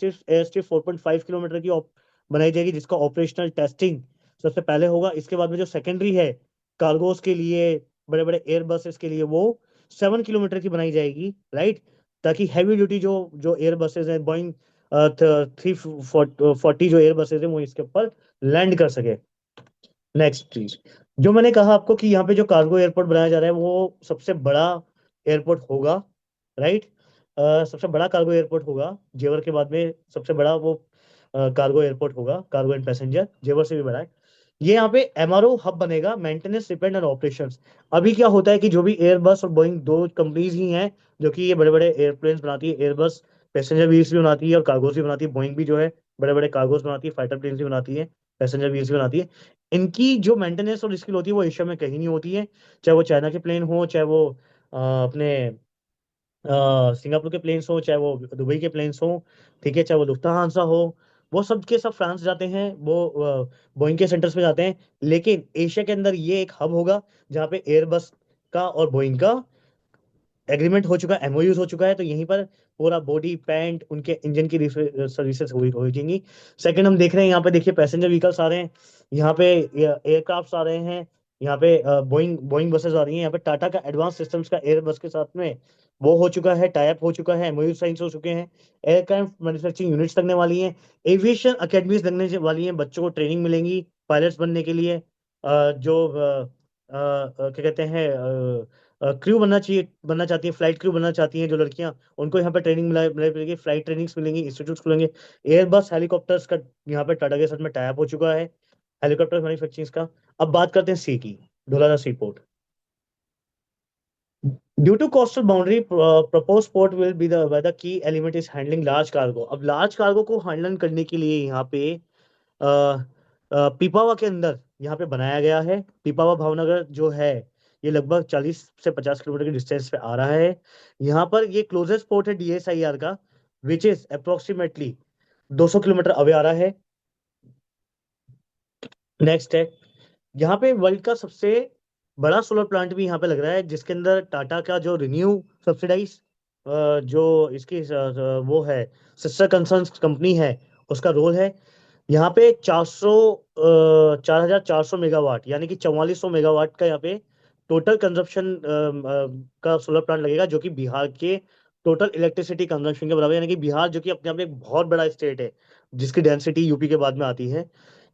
स्ट्रिप 4.5 किलोमीटर की बनाई जाएगी, जिसका ऑपरेशनल टेस्टिंग सबसे पहले होगा। इसके बाद में जो सेकेंडरी है कार्गोस के लिए, बड़े बड़े एयर बसेस के लिए, वो 7 किलोमीटर की बनाई जाएगी, राइट। ताकि हैवी ड्यूटी जो जो एयर बसेस हैं, बोइंग 340 जो एयर बसेस हैं, वो इसके ऊपर लैंड कर सके। नेक्स्ट चीज, जो मैंने कहा आपको कि यहाँ पे जो कार्गो एयरपोर्ट बनाया जा रहा है वो सबसे बड़ा एयरपोर्ट होगा, राइट। सबसे बड़ा कार्गो एयरपोर्ट होगा जेवर के बाद में। सबसे बड़ा वो कार्गो एयरपोर्ट होगा, कार्गो एंड पैसेंजर, जेवर से भी बड़ा है। ये यहाँ पे एमआरओ हब बनेगा, मेंटेनेंस, रिपेयर एंड ऑपरेशंस। अभी क्या होता है कि जो भी एयरबस और बोइंग दो कंपनीज ही हैं जो कि ये बड़े बड़े एयरप्लेन्स बनाती है। एयरबस पैसेंजर व्हील्स भी बनाती है और कार्गोस भी बनाती है। बोइंग भी जो है बड़े बड़े कार्गोस बनाती है, फाइटर प्लेन्स भी बनाती है, पैसेंजर व्हील्स भी बनाती है। इनकी जो मेंटेनेंस और स्किल होती है वो एशिया में कहीं नहीं होती है। चाहे वो चाइना के प्लेन हो, चाहे वो अपने सिंगापुर के प्लेन्स हो, चाहे वो दुबई के प्लेन्स हो, ठीक है, चाहे वो लुफ्थांसा हो, वो सब के सब फ्रांस जाते हैं, वो बोइंग के सेंटर्स पे जाते हैं। लेकिन एशिया के अंदर ये एक हब होगा जहाँ पे एयरबस का और बोइंग का एग्रीमेंट हो चुका है, एमओयूज हो चुका है। तो यहीं पर पूरा बॉडी पैंट, उनके इंजन की सर्विसेज हो जाएंगी। सेकंड, हम देख रहे हैं यहाँ पे, देखिए पैसेंजर व्हीकल्स आ रहे हैं, यहाँ पे एयरक्राफ्ट आ रहे हैं, यहाँ पे बोइंग बोइंग बसेस आ रही हैं। यहाँ पे टाटा का एडवांस सिस्टम्स का एयर बस के साथ में वो हो चुका है, टाइप हो चुका है, एमओयू साइंस हो चुके हैं। एयरक्राफ्ट मैन्युफैक्चरिंग यूनिट्स लगने वाली हैं। एविएशन अकेडमीज लगने वाली हैं, बच्चों को ट्रेनिंग मिलेंगी पायलट्स बनने के लिए। जो क्या कहते हैं, क्रू बनना चाहती है, फ्लाइट क्रू बनना चाहती हैं जो लड़कियां, उनको यहाँ पे ट्रेनिंग मिलेगी, फ्लाइट ट्रेनिंग्स मिलेंगी, इंस्टीट्यूट खुलेंगे। एयरबस हेलीकॉप्टर्स का यहाँ पे टाटा के साथ में टाइप हो चुका है, हेलीकॉप्टर मैन्युफैक्चरिंग का। अब बात करते हैं सी की, Dholera sea port. Due to coastal boundary, proposed port will be the key element is handling large cargo. अब लार्ज कार्गो को हैंडल करने के लिए यहाँ पे अ, पीपावा के अंदर यहाँ पे बनाया गया है। पीपावा भावनगर जो है, ये लगभग 40 से 50 किलोमीटर के डिस्टेंस पे आ रहा है। यहाँ पर ये क्लोजेस्ट पोर्ट है डीएसआईआर का, which is approximately 200 kilometre away आ रहा है। नेक्स्ट है, यहाँ पे वर्ल्ड का सबसे बड़ा सोलर प्लांट भी यहाँ पे लग रहा है, जिसके अंदर टाटा का जो रिन्यू सब्सिडाइज जो इसकी वो है, सिस्टर कंसर्न कंपनी है, उसका रोल है। यहाँ पे 4,400 मेगावाट, यानी कि 4,400 मेगावाट का यहाँ पे टोटल कंजप्शन का सोलर प्लांट लगेगा, जो कि बिहार के टोटल इलेक्ट्रिसिटी कंजम्पशन के बराबर, यानी कि बिहार जो कि अपने आप में एक बहुत बड़ा स्टेट है, जिसकी डेंसिटी यूपी के बाद में आती है,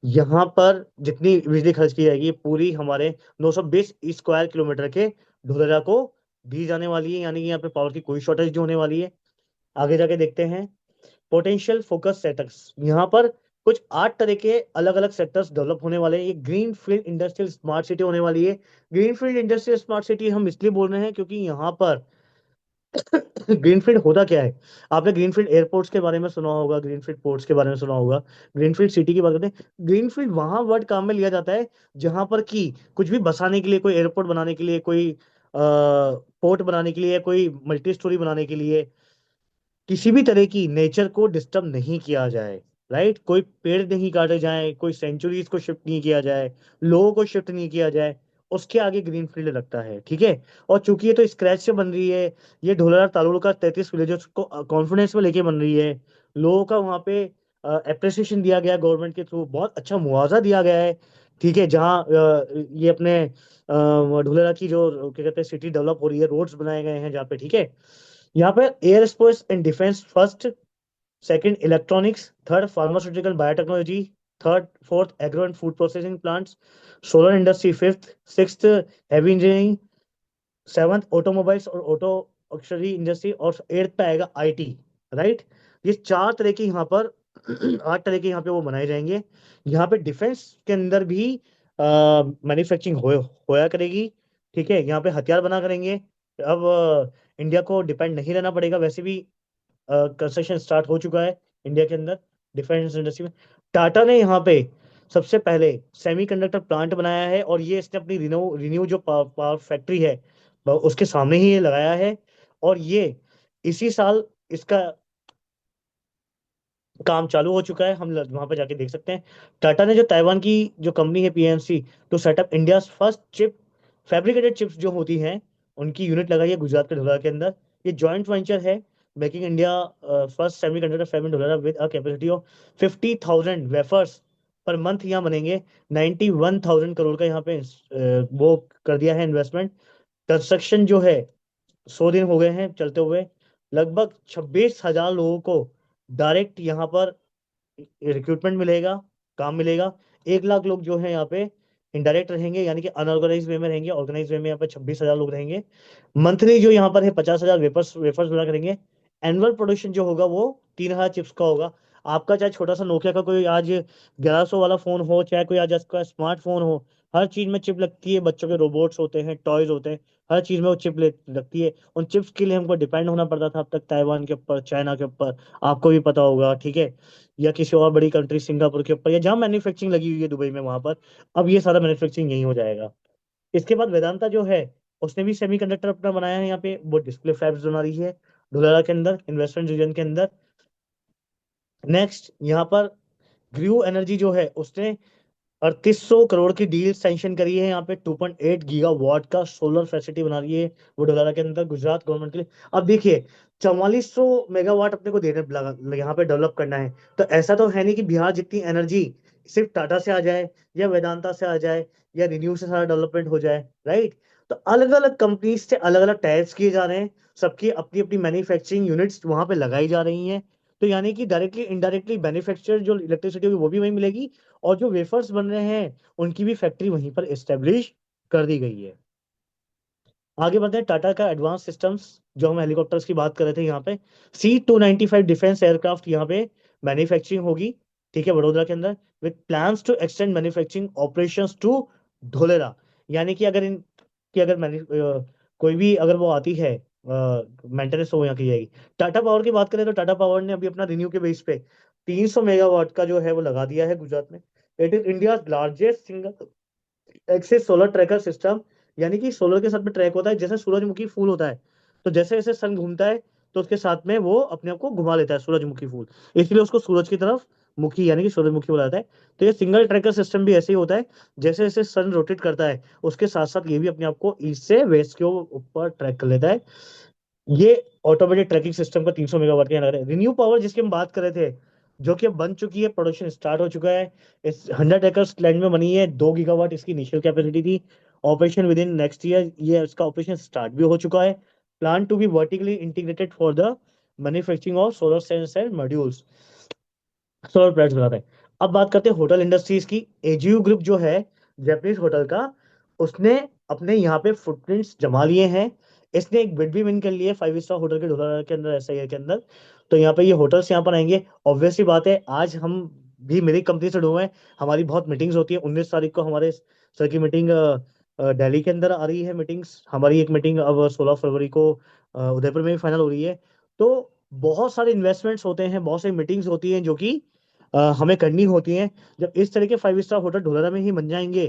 यहाँ पर जितनी बिजली खर्च की जाएगी पूरी हमारे 920 स्क्वायर किलोमीटर के धुलेरा को दी जाने वाली है, यानी कि यहाँ पे पावर की कोई शॉर्टेज नहीं होने वाली है। आगे जाके देखते हैं पोटेंशियल फोकस सेक्टर्स। यहाँ पर कुछ 8 तरह के अलग अलग सेक्टर्स डेवलप होने वाले हैं। ये green field industrial smart city होने वाली है। Green field industrial smart city हम इसलिए बोल रहे हैं क्योंकि यहाँ पर ग्रीनफील्ड होता क्या है। आपने ग्रीनफील्ड एयरपोर्ट्स के बारे में सुना होगा, ग्रीनफील्ड पोर्ट्स के बारे में सुना होगा। ग्रीनफील्ड सिटी की बात करते हैं, ग्रीनफील्ड वहां वर्ड काम में लिया जाता है जहां पर कि कुछ भी बसाने के लिए, कोई एयरपोर्ट बनाने के लिए, कोई पोर्ट बनाने के लिए, कोई मल्टी स्टोरी बनाने के लिए किसी भी तरह की नेचर को डिस्टर्ब नहीं किया जाए। राइट, कोई पेड़ नहीं काटे जाए, कोई सेंचुरीज को शिफ्ट नहीं किया जाए, लोगों को शिफ्ट नहीं किया जाए, उसके आगे ग्रीन फील्ड लगता है। ठीक है। और चूंकि ये तो स्क्रैच से बन रही है, ये ढोलारा तालुका 33 विलेजेस को कॉन्फिडेंस में लेके बन रही है, लोगों का वहाँ पे अप्रिसिएशन दिया गया गवर्नमेंट के थ्रू, बहुत अच्छा मुआवजा दिया गया है। ठीक है। जहाँ ये अपने ढोलारा की जो क्या कहते हैं सिटी डेवलप हो रही है, रोड्स बनाए गए हैं जहाँ पे। ठीक है। यहाँ पे air space and defence first, second electronics, third pharmaceutical biotechnology, third fourth agro and food processing plants, solar industry fifth, sixth heavy engineering, seventh automobiles और ऑटो ऑक्सरी इंडस्ट्री, और एट्थ पे आएगा आईटी। राइट। ये 4 तरह के यहाँ पर 8 तरह के यहाँ पे वो बनाए जाएंगे। यहाँ पे डिफेंस के अंदर भी मैन्युफैक्चरिंग होया करेगी। ठीक है। यहाँ पे हथियार बना करेंगे। अब इंडिया को डिपेंड नहीं रहना पड़ेगा, वैसे भी कंस्ट्रक्शन स्टार्ट हो चुका है इंडिया के अंदर डिफेंस इंडस्ट्री में। टाटा ने यहाँ पे सबसे पहले सेमीकंडक्टर प्लांट बनाया है, और ये इसने अपनी रिन्यू रिन्यू जो पावर फैक्ट्री है उसके सामने ही ये लगाया है। और ये इसी साल इसका काम चालू हो चुका है, हम वहां पर जाके देख सकते हैं। टाटा ने जो ताइवान की जो कंपनी है PMC, to set up India first chip fabricated chips जो होती हैं, उनकी यूनिट लगाई है गुजरात के ढोलारा के अंदर। ये जॉइंट वेंचर है, making India first semiconductor fab in Dholera with a capacity of 50,000 wafers per month यहाँ बनेंगे। 91,000 करोड़ का यहाँ पे वो कर दिया है इन्वेस्टमेंट। कंस्ट्रक्शन जो है 100 दिन हो गए हैं चलते हुए। लगभग 26,000 लोगों को डायरेक्ट यहाँ पर रिक्रूटमेंट मिलेगा, काम मिलेगा। 1 लाख लोग जो है यहाँ पे इनडायरेक्ट रहेंगे, यानी कि अनऑर्गेनाइज वे में रहेंगे। ऑर्गेनाइज वे में यहाँ पे 26,000 लोग रहेंगे। मंथली जो यहाँ पर है 50,000 वेफर्स वेफर्स बना करेंगे। एनुअल प्रोडक्शन जो होगा वो 3,000 चिप्स का होगा। आपका चाहे छोटा सा नोकिया का कोई आज 1100 वाला फोन हो, चाहे कोई आज आपका स्मार्टफोन हो, हर चीज में चिप लगती है। बच्चों के रोबोट्स होते हैं, टॉयज होते हैं, हर चीज में वो चिप लगती है। उन चिप्स के लिए हमको डिपेंड होना पड़ता था अब तक ताइवान के ऊपर, चाइना के ऊपर, आपको भी पता होगा। ठीक है। या किसी और बड़ी कंट्री सिंगापुर के ऊपर, या जहाँ मैन्युफैक्चरिंग लगी हुई है दुबई में, वहां पर अब ये सारा मैन्युफैक्चरिंग यही हो जाएगा। इसके बाद वेदांता जो है उसने भी सेमीकंडक्टर अपना बनाया है यहाँ पे, वो डिस्प्ले फैब्स बना रही है धुलारा के अंदर, इन्वेस्टमेंट रीजन के अंदर। नेक्स्ट यहाँ पर ग्रीव एनर्जी जो है उसने 3800 करोड़ की डील सैंक्शन करी है यहाँ पे। 2.8 गीगावाट का सोलर फैसिलिटी बना रही है वो डोलारा के अंदर गुजरात गवर्नमेंट के लिए। अब देखिए 4400 मेगावाट अपने को देने लगा यहाँ पे डेवलप करना है। तो ऐसा तो है नहीं कि बिहार जितनी एनर्जी सिर्फ टाटा से आ जाए, या वेदांता से आ जाए, या रिन्यू से सारा डेवलपमेंट हो जाए। राइट। तो अलग अलग कंपनीज से अलग अलग टायर्स किए जा रहे हैं, सबकी अपनी अपनी मैन्युफैक्चरिंग यूनिट्स वहां पे लगाई जा रही हैं। तो यानी कि डायरेक्टली इनडायरेक्टली बेनिफिशियर जो इलेक्ट्रिसिटी होगी वो भी वहीं मिलेगी, और जो वेफर्स बन रहे हैं उनकी भी फैक्ट्री वहीं पर एस्टेब्लिश कर दी गई है। आगे बढ़ते हैं टाटा का एडवांस सिस्टम्स, जो हम हेलीकॉप्टर्स की बात कर रहे थे यहाँ पे। C-295 डिफेंस एयरक्राफ्ट यहाँ पे मैन्युफैक्चरिंग होगी। ठीक है, वडोदरा के अंदर, with plans to extend manufacturing operations to Dholera. यानी कि अगर इन कि अगर कोई भी अगर वो आती है मेंटेनेंस तो वो यहाँ की जाएगी। टाटा पावर की बात करें तो टाटा पावर ने अभी अपना रिन्यू के बेस पे 300 मेगावाट का जो है वो लगा दिया है गुजरात में। It is India largest single axis solar tracker system. यानी कि सोलर के साथ में ट्रैक होता है, जैसे सूरजमुखी फूल होता है, तो जैसे जैसे सन घूमता है तो उसके साथ में वो अपने आप को घुमा लेता है सूरजमुखी फूल, इसलिए उसको सूरज की तरफ मुखी यानी कि सूरजमुखी बोला जाता है। तो ये सिंगल ट्रैकर सिस्टम भी ऐसे ही होता है, जैसे जैसे सन रोटेट करता है उसके साथ साथ ये भी अपने आप को ईस्ट से वेस्ट के ऊपर ट्रैक कर लेता है। ये ऑटोमेटिक ट्रैकिंग सिस्टम का 300 मेगावाट का यहाँ लग रहा है। रिन्यू पावर जिसकी हम बात कर रहे थे, जो कि अब बन चुकी है, प्रोडक्शन स्टार्ट हो चुका है। इस 100 एकड़ लैंड में बनी है, 2 गीगावाट इसकी इनिशियल कैपेसिटी थी। Operation within next year, ये इसका ऑपरेशन स्टार्ट भी हो चुका है। Plan to be vertically integrated for the manufacturing of solar cells and modules, solar plates बनाते हैं। अब बात करते हैं होटल इंडस्ट्रीज की। एजीयू ग्रुप जो है जापानीज होटल का, उसने अपने यहाँ पे फुटप्रिंट्स जमा लिए हैं। इसने एक बिड भी विन कर लिया है 5 स्टार होटल के धुलारा के अंदर, एसआईआर के अंदर। तो यहाँ पे ये होटल्स यहाँ पर आएंगे। ऑब्वियसली बात है, आज हम भी मेरी कंपनी से जुड़े हैं, हमारी बहुत मीटिंग्स होती है। 19 तारीख को हमारे सर की मीटिंग दिल्ली के अंदर आ रही है मीटिंग्स। हमारी एक मीटिंग अब 16 फरवरी को उदयपुर में भी फाइनल हो रही है। तो बहुत सारे इन्वेस्टमेंट्स होते हैं, बहुत सारी मीटिंग्स होती हैं जो कि हमें करनी होती हैं। जब इस तरह के 5 स्टार होटल ढोलारा में ही बन जाएंगे,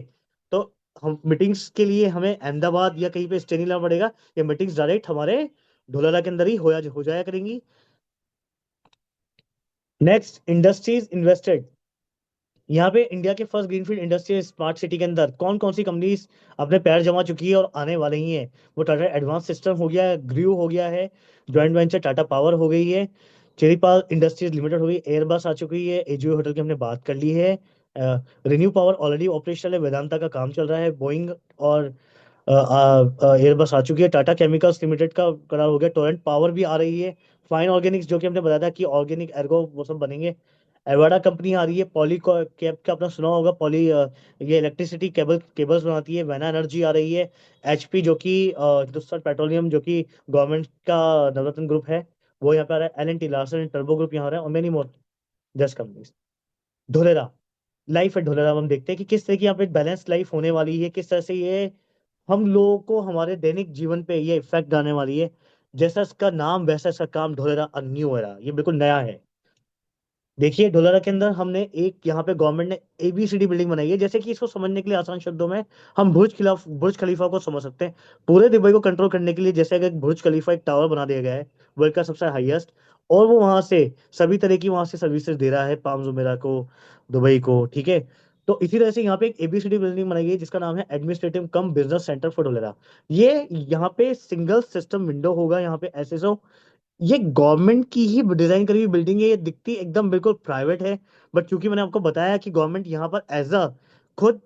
तो हम मीटिंग्स के लिए हमें अहमदाबाद या कहीं पे स्टे नहीं लेना पड़ेगा। ये मीटिंग्स डायरेक्ट हमारे ढोलारा के अंदर ही हो जाया करेंगी। Next, industries invested. यहाँ पे इंडिया के first greenfield industrial smart city के अंदर कौन कौन सी कंपनीज अपने पैर जमा चुकी है और आने वाले ही हैं। वो टाटा एडवांस सिस्टम हो गया है, ग्रीव हो गया है, जॉइंट वेंचर टाटा पावर हो गई है, चेरीपाल इंडस्ट्रीज लिमिटेड हो गई, एयरबस आ चुकी है, एजीओ होटल की हमने बात कर ली है, रिन्यू पावर ऑलरेडी ऑपरेशनल है, वेदांता का काम चल रहा है, बोइंग और एयरबस आ चुकी है, टाटा केमिकल्स लिमिटेड का करार हो गया, टोरेंट पावर भी आ रही है, फाइन ऑर्गेनिक्स जो कि हमने बताया था कि ऑर्गेनिक एर्गो वो सब बनेंगे, एवाडा कंपनी आ रही है, पॉली कैब का अपना सुना होगा, पॉली ये इलेक्ट्रिसिटी केबल्स बनाती है, वैना एनर्जी आ रही है, एचपी जो कि हिंदुस्तान पेट्रोलियम जो कि गवर्नमेंट का नवरत्न ग्रुप है, वो यहाँ पे आ रहा है, एल एन टी लार्सन टर्बो ग्रुप यहाँ आ रहा है, और many more just companies. Dholera, life at Dholera हम देखते हैं कि किस तरह की यहाँ पे बैलेंस लाइफ होने वाली है, किस तरह से ये हम लोगों को हमारे दैनिक जीवन पे ये इफेक्ट डालने वाली है। जैसा इसका नाम वैसा इसका काम, ढोलेरा अ न्यू एरा, ये बिल्कुल नया है। देखिए ढोलारा के अंदर हमने एक यहाँ पे गवर्नमेंट ने एबीसीडी बिल्डिंग बनाई है, जैसे कि इसको समझने के लिए आसान शब्दों में हम बुर्ज खलीफा को समझ सकते हैं। पूरे दुबई को कंट्रोल करने के लिए जैसे अगर एक बुर्ज खलीफा एक टावर बना दिया गया है, वर्ल्ड का सबसे हाईएस्ट, और वो वहां से सभी तरह की वहां से सर्विसेज दे रहा है पाम जुमेरा को, दुबई को, ठीक है। तो इसी तरह से यहाँ पे एक एबीसीडी बिल्डिंग बनाई गई है जिसका नाम है administrative come business centre for Dholera. ये यहाँ पे सिंगल सिस्टम विंडो होगा, यहाँ पे एसएसओ। ये गवर्नमेंट की ही डिजाइन करी हुई बिल्डिंग है, ये दिखती एकदम बिल्कुल प्राइवेट है, बट क्योंकि मैंने आपको बताया कि गवर्नमेंट यहाँ पर एज अ खुद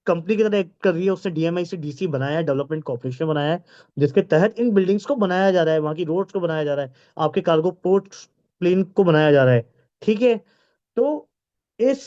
कंपनी की तरह एक्ट कर रही है, उसने डीएमआई से डीसी बनाया है, डेवलपमेंट कॉर्पोरेशन बनाया है, जिसके तहत इन बिल्डिंग्स को बनाया जा रहा है, वहाँ की रोड्स को बनाया जा रहा है, आपके कार्गो पोर्ट प्लेन को बनाया जा रहा है, ठीक है। तो इस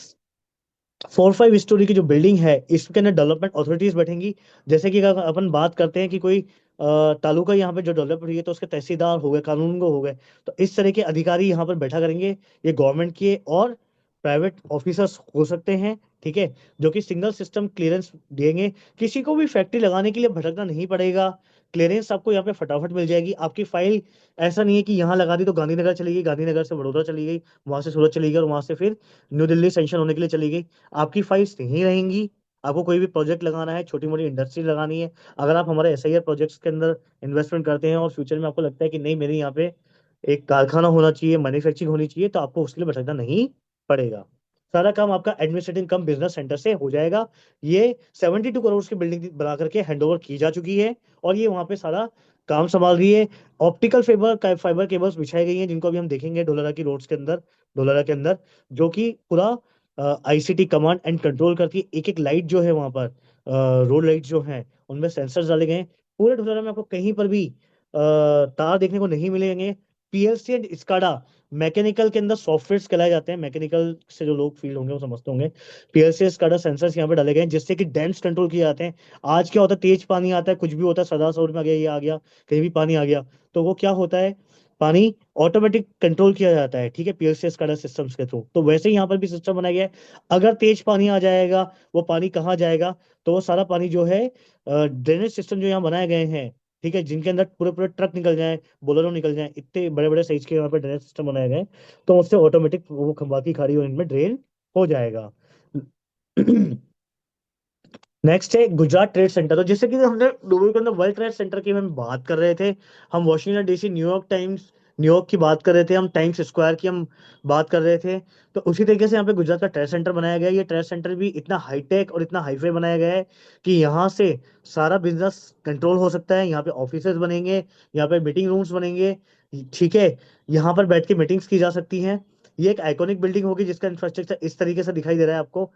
4-5 स्टोरी की जो बिल्डिंग है, इसके अंदर डेवलपमेंट अथॉरिटीज बैठेंगी। जैसे कि अगर अपन बात करते हैं कि कोई तालुका यहाँ पे जो डेवलप हुई है, तो उसके तहसीलदार हो गए, कानूनगो हो गए, तो इस तरह के अधिकारी यहाँ पर बैठा करेंगे। ये गवर्नमेंट के और प्राइवेट ऑफिसर्स हो सकते हैं, ठीक है, जो कि सिंगल सिस्टम क्लियरेंस देंगे। किसी को भी फैक्ट्री लगाने के लिए भटकना नहीं पड़ेगा, क्लियरेंस आपको यहाँ पे फटाफट मिल जाएगी। आपकी फाइल ऐसा नहीं है कि यहाँ लगा दी तो गांधीनगर चली गई, गांधीनगर से वडोदरा चली गई, वहां से सूरत चली गई, और वहां से फिर न्यू दिल्ली सेंक्शन होने के लिए चली गई। आपकी फाइल्स यहीं रहेंगी। आपको कोई भी प्रोजेक्ट लगाना है, छोटी मोटी इंडस्ट्री लगानी है, अगर आप हमारे एसआईआर प्रोजेक्ट्स के अंदर इन्वेस्टमेंट करते हैं और फ्यूचर में आपको लगता है कि नहीं मेरे यहाँ पे एक कारखाना होना चाहिए, मैन्युफैक्चरिंग होनी चाहिए, तो आपको उसके लिए भटकना नहीं पड़ेगा। सारा काम आपका एडमिनिस्ट्रेटिव कम बिजनेस सेंटर से हो जाएगा। ये 72 करोड़ की बिल्डिंग बना करके हैंडओवर की जा चुकी है, और ये वहां पे सारा काम संभाल रही है। ऑप्टिकल फाइबर केबल्स बिछाई गई हैं, जिनको अभी हम देखेंगे डोलारा की रोड्स के अंदर, डोलारा के अंदर, जो कि पूरा आईसीटी कमांड एंड कंट्रोल करती है। एक एक लाइट जो है वहां पर, रोड लाइट जो है, उनमें सेंसर्स डाले गए हैं। पूरे ढोलारा में आपको कहीं पर भी तार देखने को नहीं मिलेंगे। पीएलसी एंड स्काडा, मैकेनिकल के अंदर सॉफ्टवेयर कहलाए जाते हैं, मैकेनिकल से जो लोग फील्ड होंगे वो समझते होंगे। पीएलसी स्काडा सेंसर्स यहाँ पे डाले गए हैं, जिससे कि डैम्स कंट्रोल किए जाते हैं। आज क्या होता है, तेज पानी आता है, कुछ भी होता है, सदा सौर में आ गया, ये आ गया, कहीं भी पानी आ गया, तो वो क्या होता है, पानी ऑटोमेटिक कंट्रोल किया जाता है, ठीक है, पीएलसी स्काडा सिस्टम्स के थ्रू। तो वैसे ही यहाँ पर भी सिस्टम बनाया गया है। अगर तेज पानी आ जाएगा, वो पानी कहाँ जाएगा, तो वो सारा पानी जो है, ड्रेनेज सिस्टम जो यहाँ बनाए गए हैं, ठीक है, जिनके अंदर पूरे पूरे ट्रक निकल जाए, बोलेरो निकल जाए, इतने बड़े बड़े साइज के यहाँ पे ड्रेनेज सिस्टम बनाए गए हैं, तो उससे ऑटोमेटिक वो खंबा की खाड़ी इनमें ड्रेन हो जाएगा। नेक्स्ट है गुजरात ट्रेड सेंटर। तो जैसे कि हमने दुबई के अंदर वर्ल्ड ट्रेड सेंटर की हम बात कर रहे थे, हम Washington DC, New York times, New York की बात कर रहे थे, हम टाइम्स स्क्वायर की हम बात कर रहे थे, तो उसी तरीके से यहाँ पे गुजरात का ट्रेड सेंटर बनाया गया है। ये ट्रेड सेंटर भी इतना हाईटेक और इतना हाईफाई बनाया गया है कि यहाँ से सारा बिजनेस कंट्रोल हो सकता है। यहाँ पे ऑफिसेज बनेंगे, यहाँ पे मीटिंग रूम्स बनेंगे, ठीक है, यहाँ पर बैठ के मीटिंग्स की जा सकती हैं। ये एक आइकॉनिक बिल्डिंग होगी जिसका इंफ्रास्ट्रक्चर इस तरीके से दिखाई दे रहा है आपको,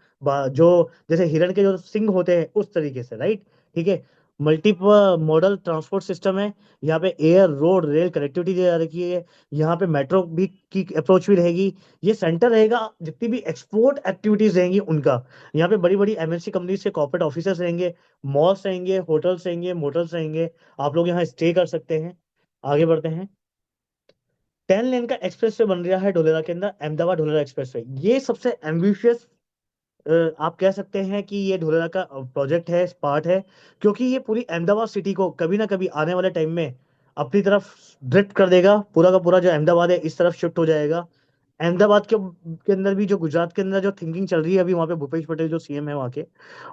जो जैसे हिरण के जो सिंग होते हैं उस तरीके से, राइट, ठीक है। मल्टीपल मॉडल ट्रांसपोर्ट सिस्टम है। यहाँ पे एयर रोड रेल कनेक्टिविटी दी जा रखी है। यहाँ पे मेट्रो भी की अप्रोच भी रहेगी। ये सेंटर रहेगा जितनी भी एक्सपोर्ट एक्टिविटीज रहेंगी उनका। यहाँ पे बड़ी बड़ी एमएनसी कंपनीज के कॉर्पोरेट ऑफिसर्स रहेंगे, मॉल्स रहेंगे, होटल्स रहेंगे, मोटल्स रहेंगे। आप लोग यहाँ स्टे कर सकते हैं। आगे बढ़ते हैं। 10 लेन का एक्सप्रेस वे बन रहा है ढोलेरा के अंदर, अहमदाबाद ढोलेरा एक्सप्रेस वे। ये सबसे एम्बिशियस आप कह सकते हैं कि ये धुलेरा का प्रोजेक्ट है, पार्ट है। क्योंकि ये पूरी अहमदाबाद सिटी को कभी ना कभी आने वाले टाइम में अपनी तरफ ड्रिफ्ट कर देगा। पूरा का पूरा जो अहमदाबाद है इस तरफ शिफ्ट हो जाएगा। अहमदाबाद के अंदर भी जो गुजरात के अंदर जो थिंकिंग चल रही है अभी, वहाँ पे भूपेश पटेल जो सीएम है वहाँ के,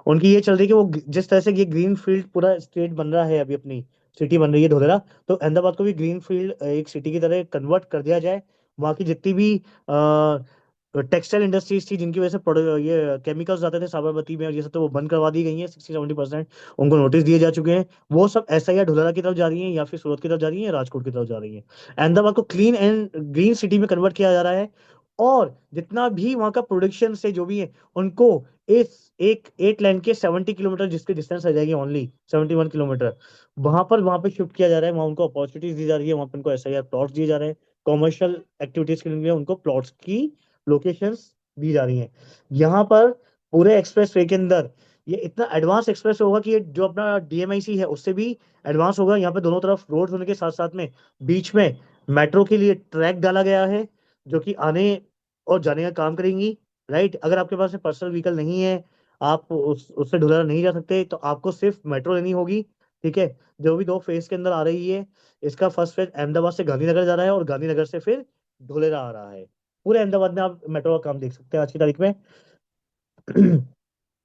उनकी ये चल रही है कि वो जिस तरह से ये ग्रीन फील्ड पूरा स्टेट बन रहा है, अभी अपनी सिटी बन रही है धुलेरा, तो अहमदाबाद को भी ग्रीन फील्ड एक सिटी की तरह कन्वर्ट कर दिया जाए। वहाँ की जितनी भी टेक्सटाइल इंडस्ट्रीज थी जिनकी वजह से ये केमिकल्स जाते थे साबरमती में और ये सब, तो वो बंद करवा दी गई हैं। 60-70% उनको नोटिस दिए जा चुके हैं। वो सब एसआईआर ढुलारा की तरफ जा रही है, या फिर सूरत की तरफ जा रही है, या राजकोट की तरफ जा रही है। अहमदाबाद को क्लीन एंड ग्रीन सिटी में कन्वर्ट किया जा रहा है। और जितना भी वहाँ का प्रोडक्शन से जो भी है, उनको इस एक 8 लाइन के 70 किलोमीटर जिसकी डिस्टेंस आ जाएगी, ओनली 71 किलोमीटर, वहां पर शिफ्ट किया जा रहा है। वहाँ उनको अपॉर्चुनिटीज दी जा रही है, वहाँ पर उनको एसआईआर प्लॉट्स दिए जा रहे हैं। कॉमर्शियल एक्टिविटीज के लिए उनको प्लॉट्स की लोकेशंस दी जा रही हैं। यहाँ पर पूरे एक्सप्रेस वे के अंदर ये इतना एडवांस एक्सप्रेस होगा कि ये जो अपना डीएमआईसी है उससे भी एडवांस होगा। यहाँ पे दोनों तरफ रोड होने के साथ साथ में बीच में मेट्रो के लिए ट्रैक डाला गया है, जो कि आने और जाने का काम करेंगी। राइट, अगर आपके पास पर्सनल व्हीकल नहीं है, आप उससे ढुलारा नहीं जा सकते, तो आपको सिर्फ मेट्रो लेनी होगी। ठीक है। जो भी 2 फेज के अंदर आ रही है, इसका फर्स्ट फेज अहमदाबाद से गांधीनगर जा रहा है, और गांधीनगर से फिर धुलेरा आ रहा है। पूरे अहमदाबाद में आप मेट्रो का काम देख सकते हैं आज की तारीख में।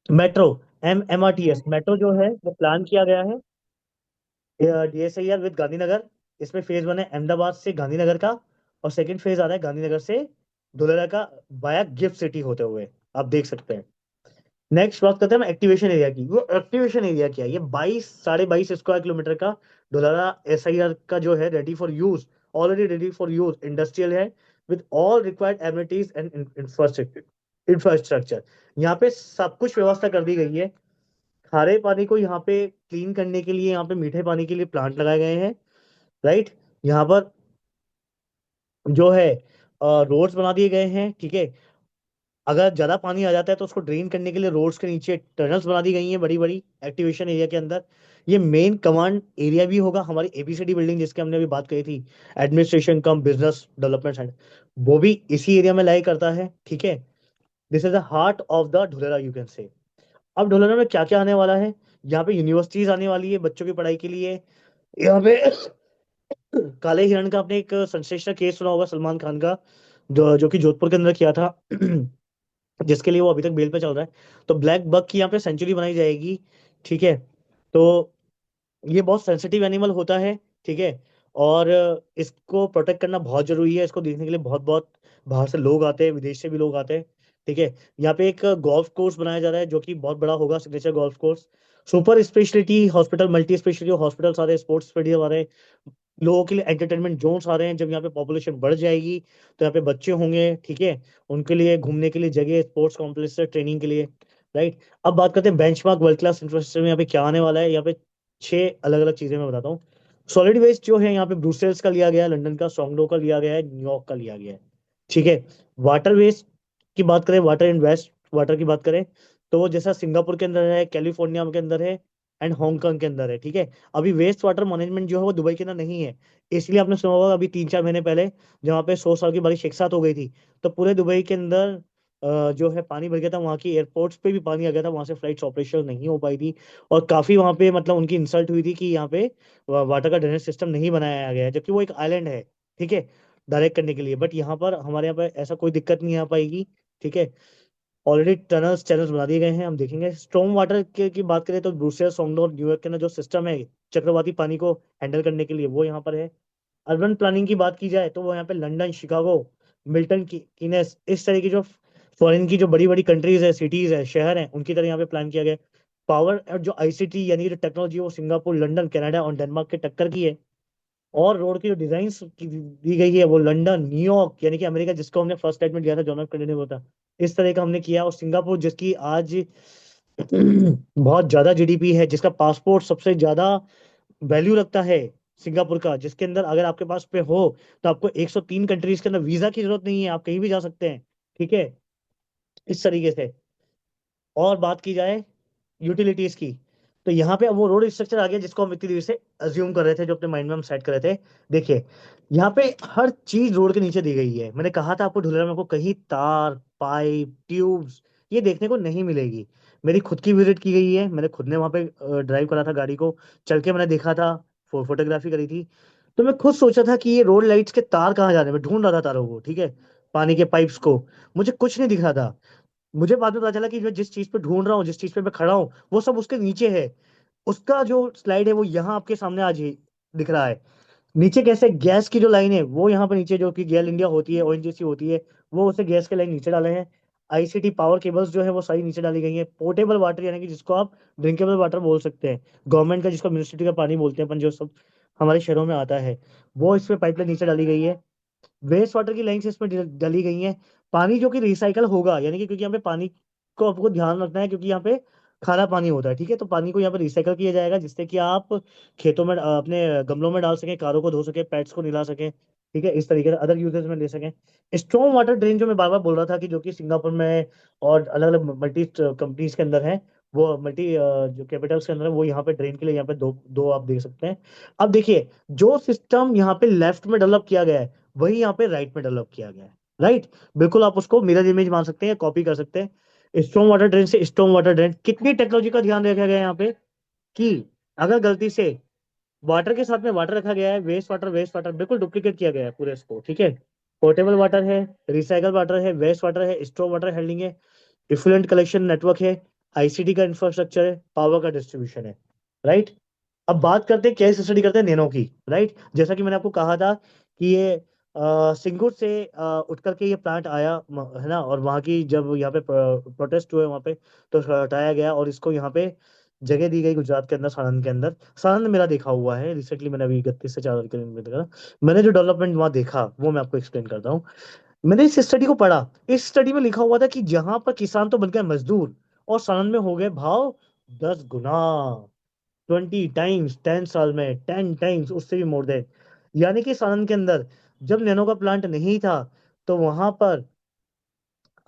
मेट्रो, MMRTS मेट्रो जो है वो प्लान किया गया है DSIR विद गांधीनगर। इसमें फेज 1 है अहमदाबाद से गांधीनगर का, और सेकंड फेज आ रहा है गांधीनगर से धुलेरा का, वाया गिफ्ट सिटी होते हुए। आप देख सकते हैं। नेक्स्ट बात करते हैं हम एक्टिवेशन एरिया की। वो एक्टिवेशन एरिया क्या है? ये 22 साढ़े 22 स्क्वायर किलोमीटर का डोलारा एसआईआर का जो है, ready for use, already ready for use industrial है, with all required amenities and infrastructure. Infrastructure यहाँ पे सब कुछ व्यवस्था कर दी गई है। खारे पानी को यहाँ पे क्लीन करने के लिए, यहाँ पे मीठे पानी के लिए प्लांट लगाए गए हैं। राइट। यहाँ पर जो है रोड्स बना दिए गए हैं। ठीक है। अगर ज्यादा पानी आ जाता है तो उसको ड्रेन करने के लिए रोड्स के नीचे टनल्स बना दी गई हैं बड़ी बड़ी एक्टिवेशन एरिया के अंदर। ये मेन कमांड एरिया भी होगा। हमारी एबीसीडी बिल्डिंग जिसकी हमने अभी बात करी थी, एडमिनिस्ट्रेशन कम बिजनेस डेवलपमेंट सेंटर, वो भी इसी एरिया में लाई करता है। ठीक है। This is the heart of the Dholera, you can say. अब ढुलेरा में क्या क्या आने वाला है? यहाँ पे यूनिवर्सिटीज आने वाली है बच्चों की पढ़ाई के लिए। यहाँ पे काले हिरण का आपने एक सेंसेशनल केस सुना होगा, सलमान खान का, जो कि जोधपुर के अंदर किया था, जिसके लिए वो अभी तक बेल पे चल रहा है। तो ब्लैक बक की यहाँ पे सेंचुरी बनाई जाएगी। ठीक है। तो ये बहुत सेंसिटिव एनिमल होता है। ठीक है। और इसको प्रोटेक्ट करना बहुत जरूरी है। इसको देखने के लिए बहुत बहुत बाहर से लोग आते हैं, विदेश से भी लोग आते हैं। ठीक है। यहाँ पे एक गोल्फ कोर्स बनाया जा रहा है जो कि बहुत बड़ा होगा, signature golf course. Super speciality hospital, multi speciality hospital आ रहे हैं, स्पोर्ट्स स्टेडियम आ रहे हैं, लोगों के लिए एंटरटेनमेंट जोन्स आ रहे हैं। जब यहाँ पे पॉपुलेशन बढ़ जाएगी तो यहाँ पे बच्चे होंगे। ठीक है। उनके लिए घूमने के लिए जगह, स्पोर्ट्स कॉम्प्लेक्स, ट्रेनिंग के लिए। राइट। अब बात करते हैं बेंचमार्क वर्ल्ड क्लास इंफ्रास्ट्रक्चर में यहाँ पे क्या आने वाला है। यहाँ पे 6 अलग अलग चीजें मैं बताता हूँ। सॉलिड वेस्ट जो है यहाँ पे ब्रुसेल्स का लिया गया है, लंदन का सोंगडो का लिया गया है, न्यूयॉर्क का लिया गया है। ठीक है। वाटर वेस्ट की बात करें, वाटर एंड वेस्ट वाटर की बात करें, तो वो जैसा सिंगापुर के अंदर है, कैलिफोर्निया के अंदर है, एंड हांगकांग के अंदर है। ठीक है। अभी वेस्ट वाटर मैनेजमेंट जो है वो दुबई के अंदर नहीं है। इसलिए आपने सुना होगा अभी 3-4 महीने पहले जहाँ पे 100 साल की बारिश एक साथ हो गई थी, तो पूरे दुबई के अंदर जो है पानी भर गया था। वहाँ की एयरपोर्ट्स पे भी पानी आ गया था, वहाँ से फ्लाइट्स ऑपरेशन नहीं हो पाई थी। और काफी वहाँ पे मतलब उनकी इंसल्ट हुई थी कि यहाँ पे वाटर का ड्रेनेज सिस्टम नहीं बनाया गया है, जबकि वो एक आइलैंड है। ठीक है। डायरेक्ट करने के लिए, बट यहाँ पर हमारे यहाँ पर ऐसा कोई दिक्कत नहीं आ पाएगी। ठीक है। ऑलरेडी टनल्स चैनल्स बना दिए गए हैं। हम देखेंगे स्टॉर्म वाटर की बात करें तो ब्रूसेल, सोंगडो और न्यूयॉर्क के अंदर जो सिस्टम है चक्रवाती पानी को हैंडल करने के लिए, वो यहाँ पर है। अर्बन प्लानिंग की बात की जाए तो वो यहाँ पे लंदन, शिकागो, मिल्टन की कीनेस, इस तरह की जो फॉरेन की जो बड़ी बड़ी कंट्रीज है, सिटीज है, शहर हैं, उनकी तरह यहाँ पे प्लान किया गया है। पावर और जो आईसीटी यानी कि जो टेक्नोलॉजी है वो सिंगापुर, लंदन, कनाडा और डेनमार्क के टक्कर की है। और रोड की जो डिजाइन दी गई है वो लंदन, न्यूयॉर्क यानी कि अमेरिका, जिसको हमने फर्स्ट स्टेटमेंट दिया था जॉन एफ कैनेडी ने, होता इस तरह का हमने किया। और सिंगापुर जिसकी आज बहुत ज्यादा जीडीपी है, जिसका पासपोर्ट सबसे ज्यादा वैल्यू रखता है सिंगापुर का, जिसके अंदर अगर आपके पास पे हो तो आपको 103 कंट्रीज के अंदर वीजा की जरूरत नहीं है, आप कहीं भी जा सकते हैं। ठीक है, इस तरीके से। और बात की जाए यूटिलिटीज की, तो यहाँ पे अब वो रोड स्ट्रक्चर आ गया जिसको हम इतनी देर से अज्यूम कर रहे थे, जो अपने माइंड में हम सेट कर रहे थे। देखिए, यहाँ पे हर चीज रोड के नीचे दी गई है। मैंने कहा था आपको ढुलर में आपको कहीं तार, पाइप, ट्यूब्स ये देखने को नहीं मिलेगी। मेरी खुद की विजिट की गई है, मैंने खुद ने वहां पे ड्राइव करा था गाड़ी को, चल के मैंने देखा था, फोटोग्राफी करी थी। तो मैं खुद सोचा था कि ये रोड लाइट्स के तार कहाँ जा रहे हैं, मैं ढूंढ रहा था तारों को, ठीक है, पानी के पाइप्स को। मुझे कुछ नहीं दिख रहा था। मुझे बाद में पता चला कि मैं जिस चीज पे ढूंढ रहा हूँ, जिस चीज पे मैं खड़ा हूँ, वो सब उसके नीचे है। उसका जो स्लाइड है वो यहाँ आपके सामने आज ही दिख रहा है। नीचे कैसे गैस की जो लाइन है वो यहाँ पे नीचे, जो कि गेल इंडिया होती है, ओएनजीसी होती है, वो उसे गैस के लाइन नीचे डाले हैं। आईसीटी पावर केबल्स जो है वो सारी नीचे डाली गई हैं। पोर्टेबल वाटर यानी कि जिसको आप ड्रिंकेबल वाटर बोल सकते हैं, गवर्नमेंट का जिसको मिनिस्ट्री का पानी बोलते हैं अपन, जो सब हमारे शहरों में आता है, वो इसमें पाइपलाइन नीचे डाली गई है। वेस्ट वाटर की लाइन्स इसमें डली गई हैं। पानी जो कि रिसाइकल होगा, यानी कि क्योंकि यहाँ पे पानी को आपको ध्यान रखना है, क्योंकि यहाँ पे खारा पानी होता है, ठीक है, तो पानी को यहाँ पे रिसाइकल किया जाएगा, जिससे कि आप खेतों में अपने गमलों में डाल सकें, कारों को धो सकें, पेट्स को नहला सकें, ठीक है, इस तरीके से अदर यूजेस में ले सकें। स्ट्रॉन्ग वाटर ड्रेन जो मैं बार बार बोल रहा था कि जो कि सिंगापुर में और अलग अलग मल्टी कंपनीज के अंदर है, वो मल्टी जो कैपिटल्स के अंदर है, वो यहाँ पे ड्रेन के लिए यहाँ पे दो दो आप देख सकते हैं। अब देखिए, जो सिस्टम यहाँ पे लेफ्ट में डेवलप किया गया है, वही यहाँ पे राइट में डेवलप किया गया है। राइट, बिल्कुल आप उसको मिरर इमेज मान सकते हैं, कॉपी कर सकते हैं। स्टॉर्म वाटर ड्रेन से स्टॉर्म वाटर ड्रेन, कितनी टेक्नोलॉजी का ध्यान रखा गया है यहाँ पे, कि अगर गलती से वाटर के साथ में वाटर रखा गया है, वेस्ट वाटर बिल्कुल डुप्लीकेट किया गया है पूरे इसको, ठीक है। पोर्टेबल वाटर है, रिसाइकल वाटर है, वेस्ट वाटर है, स्टॉर्म वाटर हैंडलिंग है, इफ्लुएंट कलेक्शन नेटवर्क है, आईसीटी का इंफ्रास्ट्रक्चर है, पावर का डिस्ट्रीब्यूशन है। राइट। अब बात करते हैं, केस स्टडी करते हैं नैनो की। राइट, जैसा कि मैंने आपको कहा था कि ये सिंगुर से उठ करके ये प्लांट आया, है ना, और वहाँ की जब यहाँ पे प्रोटेस्ट हुए वहाँ पे, तो हटाया गया और इसको यहाँ पे जगह दी गई गुजरात के अंदर, सानंद के अंदर। सानंद मेरा देखा हुआ है रिसेंटली, मैंने अभी 31 से 4 दिन में देखा। मैंने जो डेवलपमेंट वहाँ देखा वो मैं आपको एक्सप्लेन करता हूँ। मैंने इस स्टडी को पढ़ा। इस स्टडी में लिखा हुआ था कि जहां पर किसान तो बन गए मजदूर, और सानंद में हो गए भाव 10 गुना, 20 टाइम्स, 10 साल में 10 टाइम्स, उससे भी मोर देन। यानी कि सानंद के अंदर जब नैनो का प्लांट नहीं था, तो वहां पर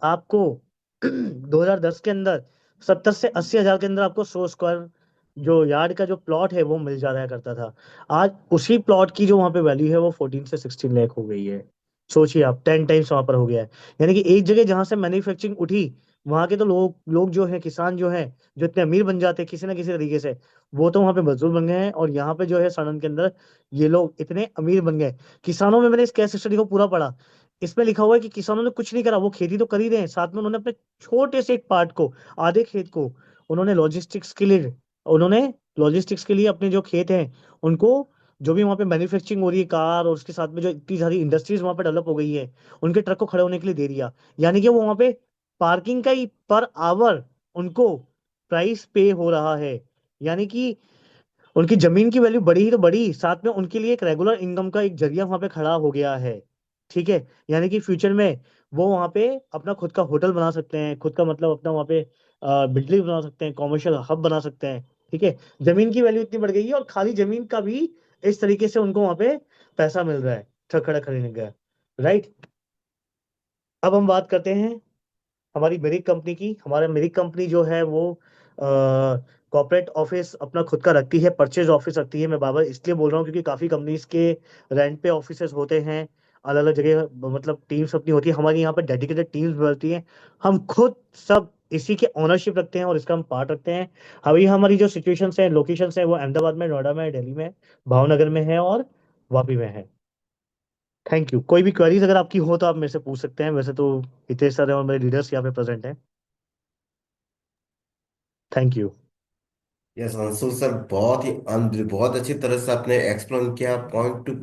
आपको 2010 के अंदर 70 से 80 हजार के अंदर आपको 100 स्क्वायर जो यार्ड का जो प्लॉट है वो मिल जा रहा करता था। आज उसी प्लॉट की जो वहां पे वैल्यू है वो 14 से 16 लाख हो गई है। सोचिए आप, 10 टाइम्स वहां पर हो गया है। यानी कि एक जगह जहां से मैन्युफैक्चरिंग उठी, वहां के तो लोग लोग जो है, किसान जो है, जो इतने अमीर बन जाते हैं किसी ना किसी तरीके से, वो तो वहां पे मजदूर बन गए हैं, और यहाँ पे जो है सारण के अंदर ये लोग इतने अमीर बन गए। किसानों में मैंने इस केस स्टडी को पूरा पढ़ा। इसमें लिखा हुआ है कि किसानों ने कुछ नहीं करा, वो खेती तो कर ही रहे हैं, साथ में उन्होंने अपने छोटे से एक पार्ट को, आधे खेत को, उन्होंने लॉजिस्टिक्स के लिए अपने जो खेत हैं उनको, जो भी वहाँ पे मैन्युफैक्चरिंग हो रही है कार, और उसके साथ में जो इतनी सारी इंडस्ट्रीज वहाँ पे डेवलप हो गई है, उनके ट्रक को खड़े होने के लिए दे दिया। यानी कि वो वहाँ पे पार्किंग का ही पर आवर उनको प्राइस पे हो रहा है। यानी कि उनकी जमीन की वैल्यू बढ़ी ही तो बढ़ी, साथ में उनके लिए एक रेगुलर इनकम का एक जरिया वहां पे खड़ा हो गया है। ठीक है, यानी कि फ्यूचर में वो वहां पे अपना खुद का होटल बना सकते हैं, खुद का मतलब अपना वहां पे बिल्डिंग बना सकते हैं, कॉमर्शियल हब बना सकते हैं। ठीक है, जमीन की वैल्यू इतनी बढ़ गई है, और खाली जमीन का भी इस तरीके से उनको वहां पे पैसा मिल रहा है ट्रक खड़ा खरीदने का। राइट। अब हम बात करते हैं हमारी मेरिक कंपनी की। हमारा मेरिक कंपनी जो है वो कॉर्पोरेट ऑफिस अपना खुद का रखती है, परचेज ऑफिस रखती है। मैं बाबा इसलिए बोल रहा हूँ क्योंकि काफ़ी कंपनीज के रेंट पे ऑफिसेज होते हैं, अलग अलग जगह, मतलब टीम्स अपनी होती है। हमारी यहाँ पे डेडिकेटेड टीम्स बनती हैं। हम खुद सब इसी के ओनरशिप रखते हैं और इसका हम पार्ट रखते हैं। अभी हमारी जो सिचुएशन है, लोकेशन है, वो अहमदाबाद में, नोएडा में, दिल्ली में, भावनगर में है, और वापी में है। Thank you. कोई भी क्वेरीज अगर आपकी हो तो आप मेरे से पूछ सकते हैं, वैसे तो हितेश सर और मेरे लीडर्स यहाँ पे प्रेजेंट हैं। Thank you. Yes Anshu sir, बहुत ही बहुत अच्छी तरह से आपने एक्सप्लेन किया, पॉइंट टू